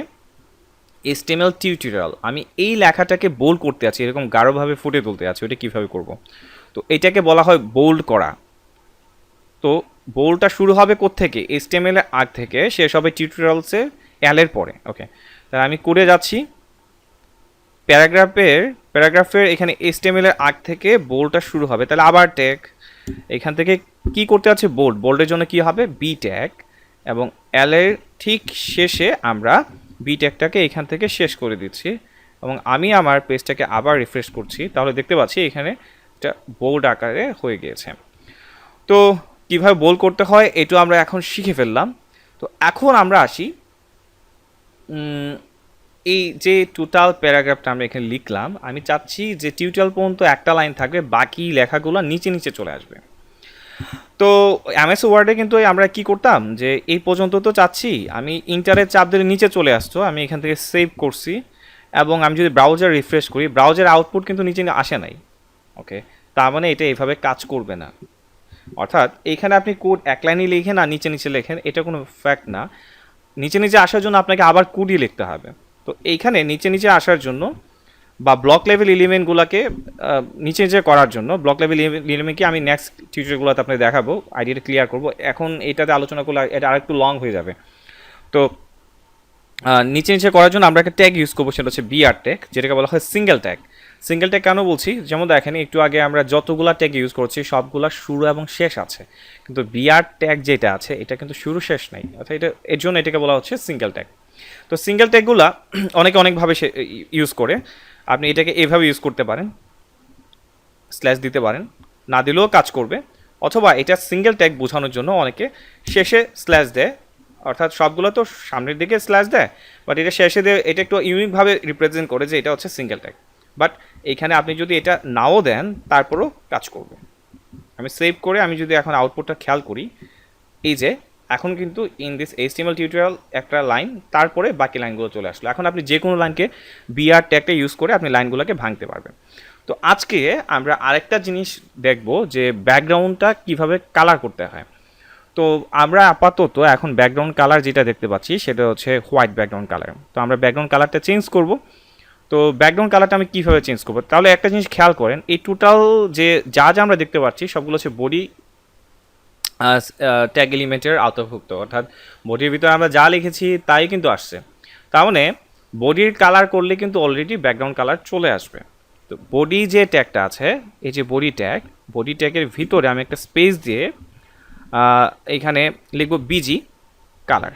S1: HTML টিউটোরিয়াল, আমি এই লেখাটাকে বোল্ড করতে আছি, এরকম গাঢ়ভাবে ফুটে তুলতে আছি, ওটা কীভাবে করব? তো এটাকে বলা হয় বোল্ড করা। তো বোল্ডটা শুরু হবে থেকে HTML এর আগ থেকে, শেষ হবে টিউটোরিয়ালসে এল এর পরে। ওকে, তাহলে আমি করে যাচ্ছি প্যারাগ্রাফের এখানে HTML এর আগ থেকে বোল্ডটা শুরু হবে, তাহলে আবার ট্যাগ এখান থেকে কি করতে আছে? বোল্ডের জন্য কি হবে? বি ট্যাগ, এবং এল এর ঠিক শেষে আমরা বি ট্যাগটাকে এখান থেকে শেষ করে দিচ্ছি, এবং আমি আমার পেজটাকে আবার রিফ্রেশ করছি, তাহলে দেখতে পাচ্ছি এখানে এটা বোল্ড আকারে হয়ে গিয়েছে। তো কীভাবে বোল্ড করতে হয় এটাও আমরা এখন শিখে ফেললাম। তো এখন আমরা আসি, এই যে টোটাল প্যারাগ্রাফটা আমরা এখানে লিখলাম, আমি চাচ্ছি যে টিউটোরিয়াল পর্যন্ত একটা লাইন থাকবে, বাকি লেখাগুলো নিচে নিচে চলে আসবে। তো MS ওয়ার্ডে কিন্তু আমরা কি করতাম যে এই পর্যন্ত তো চাচ্ছি, আমি ইন্টারের চাপ দিলে নিচে চলে আসতো, আমি এখান থেকে সেভ করছি, এবং আমি যদি ব্রাউজার রিফ্রেশ করি ব্রাউজার আউটপুট কিন্তু নিচে আসে নাই। ওকে, তার মানে এটা এইভাবে কাজ করবে না। অর্থাৎ এইখানে আপনি কোড এক লাইনে লিখেন আর নিচে নিচে লেখেন, এটা কোনো ফ্যাক্ট না। নিচে নিচে আসার জন্য আপনাকে আবার কোডই লিখতে হবে। তো এইখানে নিচে নিচে আসার জন্য বা ব্লক লেভেল এলিমেন্টগুলোকে নিচে নিচে করার জন্য, ব্লক লেভেল এলিমেন্টকে আমি নেক্সট টিউটোরিয়ালগুলোতে আপনাকে দেখাবো, আইডিয়াটা ক্লিয়ার করবো। এখন এটাতে আলোচনা করলে এটা আরেকটু লং হয়ে যাবে। তো নিচে নিচে করার জন্য আমরা একটা ট্যাগ ইউজ করবো, সেটা হচ্ছে বিআর ট্যাগ, যেটাকে বলা হয় সিঙ্গেল ট্যাগ। সিঙ্গেল ট্যাগ কেন বলছি, যেমন দেখেন একটু আগে আমরা যতগুলা ট্যাগ ইউজ করছি সবগুলা শুরু এবং শেষ আছে, কিন্তু বিআর ট্যাগ যেটা আছে এটা কিন্তু শুরু শেষ নাই, অর্থাৎ এটা এর জন্য এটাকে বলা হচ্ছে সিঙ্গেল ট্যাগ। তো সিঙ্গেল ট্যাগগুলা অনেকে অনেকভাবে ইউজ করে। আপনি এটাকে এভাবে ইউজ করতে পারেন, স্ল্যাশ দিতে পারেন, না দিলেও কাজ করবে। অথবা এটা সিঙ্গেল ট্যাগ বোঝানোর জন্য অনেকে শেষে স্ল্যাশ দেয়, অর্থাৎ সবগুলো তো সামনের দিকে স্ল্যাশ দেয়, বাট এটা শেষে দিয়ে এটা একটু ইউনিকভাবে রিপ্রেজেন্ট করে যে এটা হচ্ছে সিঙ্গেল ট্যাগ। বাট এইখানে আপনি যদি এটা নাও দেন তারপরেও কাজ করবে। আমি সেভ করে আমি যদি এখন আউটপুটটা খেয়াল করি, এই যে এখন কিন্তু ইন দিস HTML টিউটোরিয়াল একটা লাইন, তারপরে বাকি লাইনগুলো চলে আসলো। এখন আপনি যে কোনো লাইনকে বিআর ট্যাগটা ইউজ করে আপনি লাইনগুলোকে ভাঙতে পারবেন। তো আজকে আমরা আরেকটা জিনিস দেখব যে ব্যাকগ্রাউন্ডটা কিভাবে কালার করতে হয়। তো আমরা আপাতত এখন ব্যাকগ্রাউন্ড কালার যেটা দেখতে পাচ্ছি সেটা হচ্ছে হোয়াইট ব্যাকগ্রাউন্ড কালার। তো আমরা ব্যাকগ্রাউন্ড কালারটা চেঞ্জ করব। তো ব্যাকগ্রাউন্ড কালারটা আমি কীভাবে চেঞ্জ করবো, তাহলে একটা জিনিস খেয়াল করেন, এই টোটাল যে যা আমরা দেখতে পাচ্ছি সবগুলো হচ্ছে বডি ট্যাগ এলিমেন্টের আওতাভুক্ত, অর্থাৎ বডির ভিতরে আমরা যা লিখেছি তাই কিন্তু আসছে। তার মানে বডির কালার করলে কিন্তু অলরেডি ব্যাকগ্রাউন্ড কালার চলে আসবে। তো বডি যে ট্যাগটা আছে, এই যে বডি ট্যাগের ভিতরে আমি একটা স্পেস দিয়ে এইখানে লিখব বিজি কালার।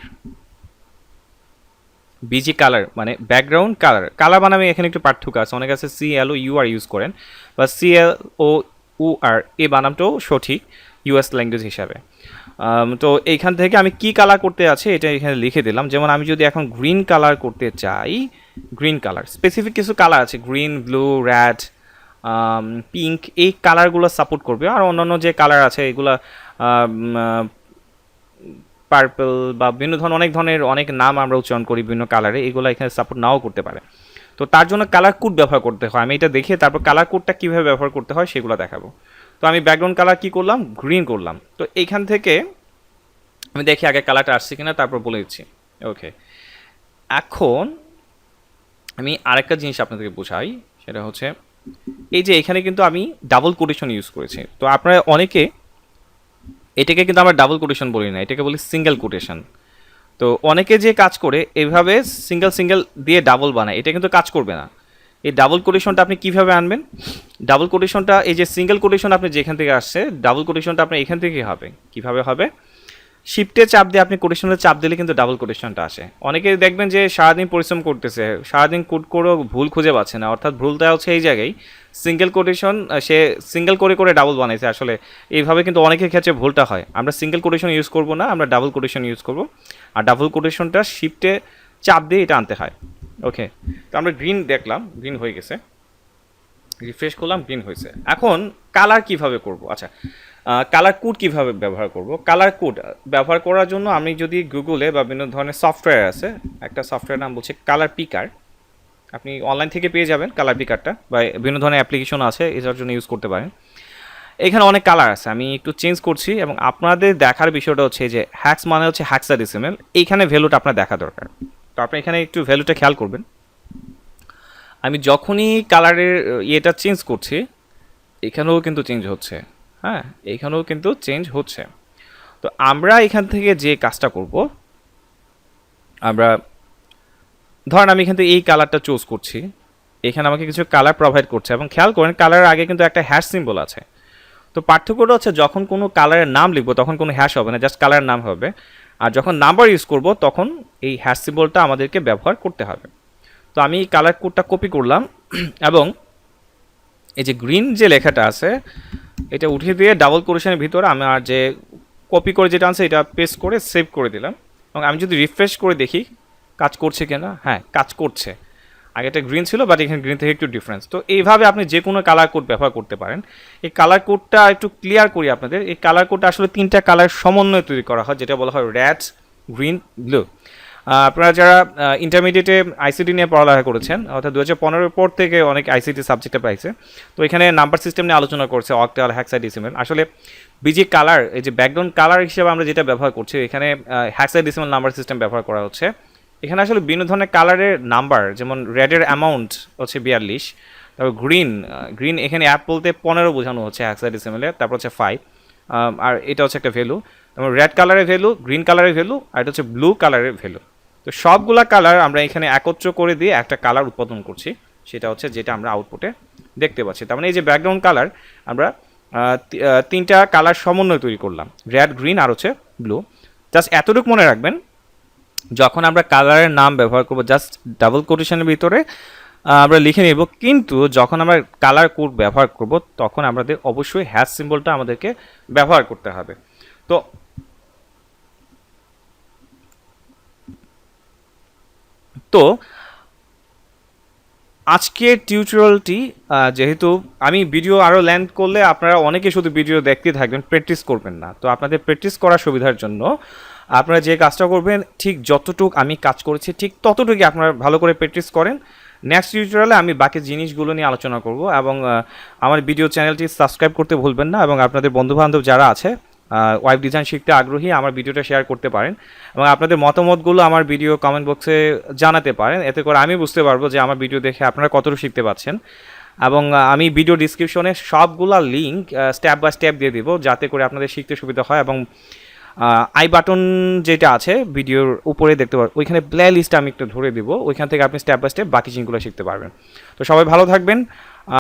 S1: বিজি কালার মানে ব্যাকগ্রাউন্ড কালার। কালার বানামে এখানে একটু পার্থক্য আছে, অনেক আছে CLOUR ইউজ করেন, বা CLOUR এই বানামটাও সঠিক US ল্যাঙ্গুয়েজ হিসাবে। তো এইখান থেকে আমি কি কালার করতে আছে এটা এখানে লিখে দিলাম। যেমন আমি যদি এখন গ্রিন কালার করতে চাই, গ্রিন কালার স্পেসিফিক কিছু কালার আছে, গ্রিন, ব্লু, রেড, পিঙ্ক, এই কালারগুলো সাপোর্ট করবে। আর অন্যান্য যে কালার আছে এগুলা পার্পল বা বিভিন্ন ধরনের অনেক নাম আমরা উচ্চারণ করি বিভিন্ন কালারে, এগুলো এখানে সাপোর্ট নাও করতে পারে। তো তার জন্য কালার কোড ব্যবহার করতে হয়। আমি এটা দেখে তারপর কালার কোডটা কীভাবে ব্যবহার করতে হয় সেগুলো দেখাবো। তো আমি ব্যাকগ্রাউন্ড কালার কী করলাম, গ্রিন করলাম। তো এইখান থেকে আমি দেখি আগে কালারটা আসছে কিনা, তারপর বলে দিচ্ছি। ওকে, এখন আমি আরেকটা জিনিস আপনাদেরকে বোঝাই, সেটা হচ্ছে এই যে এখানে কিন্তু আমি ডাবল কোটেশন ইউজ করেছি। তো আপনারা অনেকে এটাকে কিন্তু আমরা ডাবল কোটেশন বলি না, এটাকে বলি সিঙ্গেল কোটেশন। তো অনেকে যে কাজ করে এভাবে সিঙ্গেল দিয়ে ডাবল বানায়, এটা কিন্তু কাজ করবে না। এই ডাবল কোটেশনটা আপনি কিভাবে আনবেন, ডাবল কোটেশনটা এই যে সিঙ্গেল কোটেশন আপনি যেখান থেকে আসছে, ডাবল কোটেশনটা আপনার এখান থেকেই হবে। কিভাবে হবে, শিফটে চাপ দিয়ে আপনি কোটেশনে চাপ দিলে কিন্তু ডাবল কোটেশনটা আসে। অনেকে দেখবেন যে সারাদিন পরিশ্রম করতেছে, সারাদিন কোড করেও ভুল খুঁজে পাচ্ছে না, অর্থাৎ ভুলটা হচ্ছে এই জায়গায় সিঙ্গেল কোটেশন, সে সিঙ্গেল করে ডাবল বানাইছে। আসলে এইভাবে কিন্তু অনেকের ক্ষেত্রে ভুলটা হয়। আমরা সিঙ্গেল কোটেশন ইউজ করব না, আমরা ডাবল কোটেশন ইউজ করব। আর ডাবল কোটেশনটা শিফটে চাপ দিয়ে এটা আনতে হয়। ওকে, তো আমরা গ্রিন দেখলাম, গ্রিন হয়ে গেছে, রিফ্রেশ করলাম, গ্রিন হয়েছে। এখন কালার কিভাবে করব, আচ্ছা কালার কোড কীভাবে ব্যবহার করব। কালার কোড ব্যবহার করার জন্য আমি যদি গুগলে বা বিভিন্ন ধরনের সফটওয়্যার আছে, একটা সফটওয়্যার নাম বলছে কালার পিকার, আপনি অনলাইন থেকে পেয়ে যাবেন কালার পিকারটা, বা বিভিন্ন ধরনের অ্যাপ্লিকেশন আছে এটার জন্য ইউজ করতে পারেন। এখানে অনেক কালার আছে, আমি একটু চেঞ্জ করছি। এবং আপনাদের দেখার বিষয়টা হচ্ছে যে হ্যাক্স মানে হচ্ছে হেক্সাডেসিমাল, এইখানে ভ্যালুটা আপনার দেখা দরকার। তো আপনি এখানে একটু ভ্যালুটা খেয়াল করবেন। আমি যখনই কালারের ইয়েটা চেঞ্জ করছি এখানেও কিন্তু চেঞ্জ হচ্ছে, হ্যাঁ এইখানেও কিন্তু চেঞ্জ হচ্ছে। তো আমরা এখান থেকে যে কাজটা করব, আমরা ধরেন আমি এখান থেকে এই কালারটা চুজ করছি, এখানে আমাকে কিছু কালার প্রোভাইড করছে, এবং খেয়াল করেন কালারের আগে কিন্তু একটা হ্যাশ সিম্বল আছে। তো পার্থক্যটা হচ্ছে যখন কোনো কালারের নাম লিখবো তখন কোনো হ্যাশ হবে না, জাস্ট কালারের নাম হবে। আর যখন নাম্বার ইউজ করব তখন এই হ্যাশ সিম্বলটা আমাদেরকে ব্যবহার করতে হবে। তো আমি এই কালার কোডটা কপি করলাম, এবং এই যে গ্রিন যে লেখাটা আছে এটা উঠিয়ে দিয়ে ডাবল কোটেশনের ভিতরে আমি আর যে কপি করে যেটা আনছে এটা পেস্ট করে সেভ করে দিলাম। এবং আমি যদি রিফ্রেশ করে দেখি কাজ করছে কিনা, হ্যাঁ কাজ করছে। আগে এটা গ্রিন ছিল, বাট এখানে গ্রিন থেকে একটু ডিফারেন্স। তো এইভাবে আপনি যে কোনো কালার কোড ব্যবহার করতে পারেন। এই কালার কোডটা একটু ক্লিয়ার করি আপনাদের। এই কালার কোডটা আসলে তিনটা কালার সমন্বয়ে তৈরি করা হয়, যেটা বলা হয় রেড, গ্রিন, ব্লু। আপনারা যারা ইন্টারমিডিয়েটে আইসিটি নিয়ে পড়ালেখা করেছেন অর্থাৎ 2015 পর থেকে অনেক আইসিটি সাবজেক্টে পাইছে, তো এখানে নাম্বার সিস্টেম নিয়ে আলোচনা করছে, অক্টাল, হেক্সাডেসিমাল। আসলে বিজি কালার, এই যে ব্যাকগ্রাউন্ড কালার হিসেবে আমরা যেটা ব্যবহার করছি, এখানে হেক্সাডেসিমাল নাম্বার সিস্টেম ব্যবহার করা হচ্ছে। এখানে আসলে বিভিন্ন ধরনের কালারের নাম্বার, যেমন রেডের অ্যামাউন্ট হচ্ছে 42, তারপর গ্রিন এখানে অ্যাপ বলতে 15 বোঝানো হচ্ছে হেক্সাডেসিমালে, তারপর হচ্ছে 5, আর এটা হচ্ছে একটা ভ্যালু। তারপর রেড কালারের ভ্যালু, গ্রিন কালারের ভ্যালু, আর এটা হচ্ছে ব্লু কালারের ভ্যালু। তো সবগুলা কালার আমরা এখানে একত্র করে দিয়ে একটা কালার উৎপাদন করছি, সেটা হচ্ছে যেটা আমরা আউটপুটে দেখতে পাচ্ছি। তার মানে এই যে ব্যাকগ্রাউন্ড কালার, আমরা তিনটা কালার সমন্বয় তৈরি করলাম, রেড, গ্রিন আর হচ্ছে ব্লু। জাস্ট এতটুকু মনে রাখবেন, যখন আমরা কালারের নাম ব্যবহার করব জাস্ট ডাবল কোটেশনের ভিতরে আমরা লিখে নেব, কিন্তু যখন আমরা কালার কোড ব্যবহার করব তখন আমাদের অবশ্যই হ্যাশ সিম্বলটা আমাদেরকে ব্যবহার করতে হবে। তো তো আজকের টিউটোরিয়ালটি, যেহেতু আমি ভিডিও আরও লেন্থ করলে আপনারা অনেকে শুধু ভিডিও দেখতে থাকবেন, প্র্যাকটিস করবেন না। তো আপনাদের প্র্যাকটিস করার সুবিধার জন্য আপনারা যে কাজটা করবেন, ঠিক যতটুকু আমি কাজ করেছি ঠিক ততটুকুই আপনারা ভালো করে প্র্যাকটিস করেন। নেক্সট টিউটোরিয়ালে আমি বাকি জিনিসগুলো নিয়ে আলোচনা করব, এবং আমার ভিডিও চ্যানেলটি সাবস্ক্রাইব করতে ভুলবেন না, এবং আপনাদের বন্ধুবান্ধব যারা আছে ওয়েব ডিজাইন শিখতে আগ্রহী আমার ভিডিওটা শেয়ার করতে পারেন, এবং আপনাদের মতামতগুলো আমার ভিডিও কমেন্ট বক্সে জানাতে পারেন। এতে করে আমি বুঝতে পারবো যে আমার ভিডিও দেখে আপনারা কতটুকু শিখতে পাচ্ছেন। এবং আমি ভিডিও ডিসক্রিপশনে সবগুলা লিঙ্ক স্টেপ বাই স্টেপ দিয়ে দিব, যাতে করে আপনাদের শিখতে সুবিধা হয়। এবং আই বাটন যেটা আছে ভিডিওর উপরে দেখতে পারবেন, ওইখানে প্লে লিস্ট আমি একটু ধরে দিব, ওইখান থেকে আপনি স্টেপ বাই স্টেপ বাকি জিনিসগুলো শিখতে পারবেন। তো সবাই ভালো থাকবেন।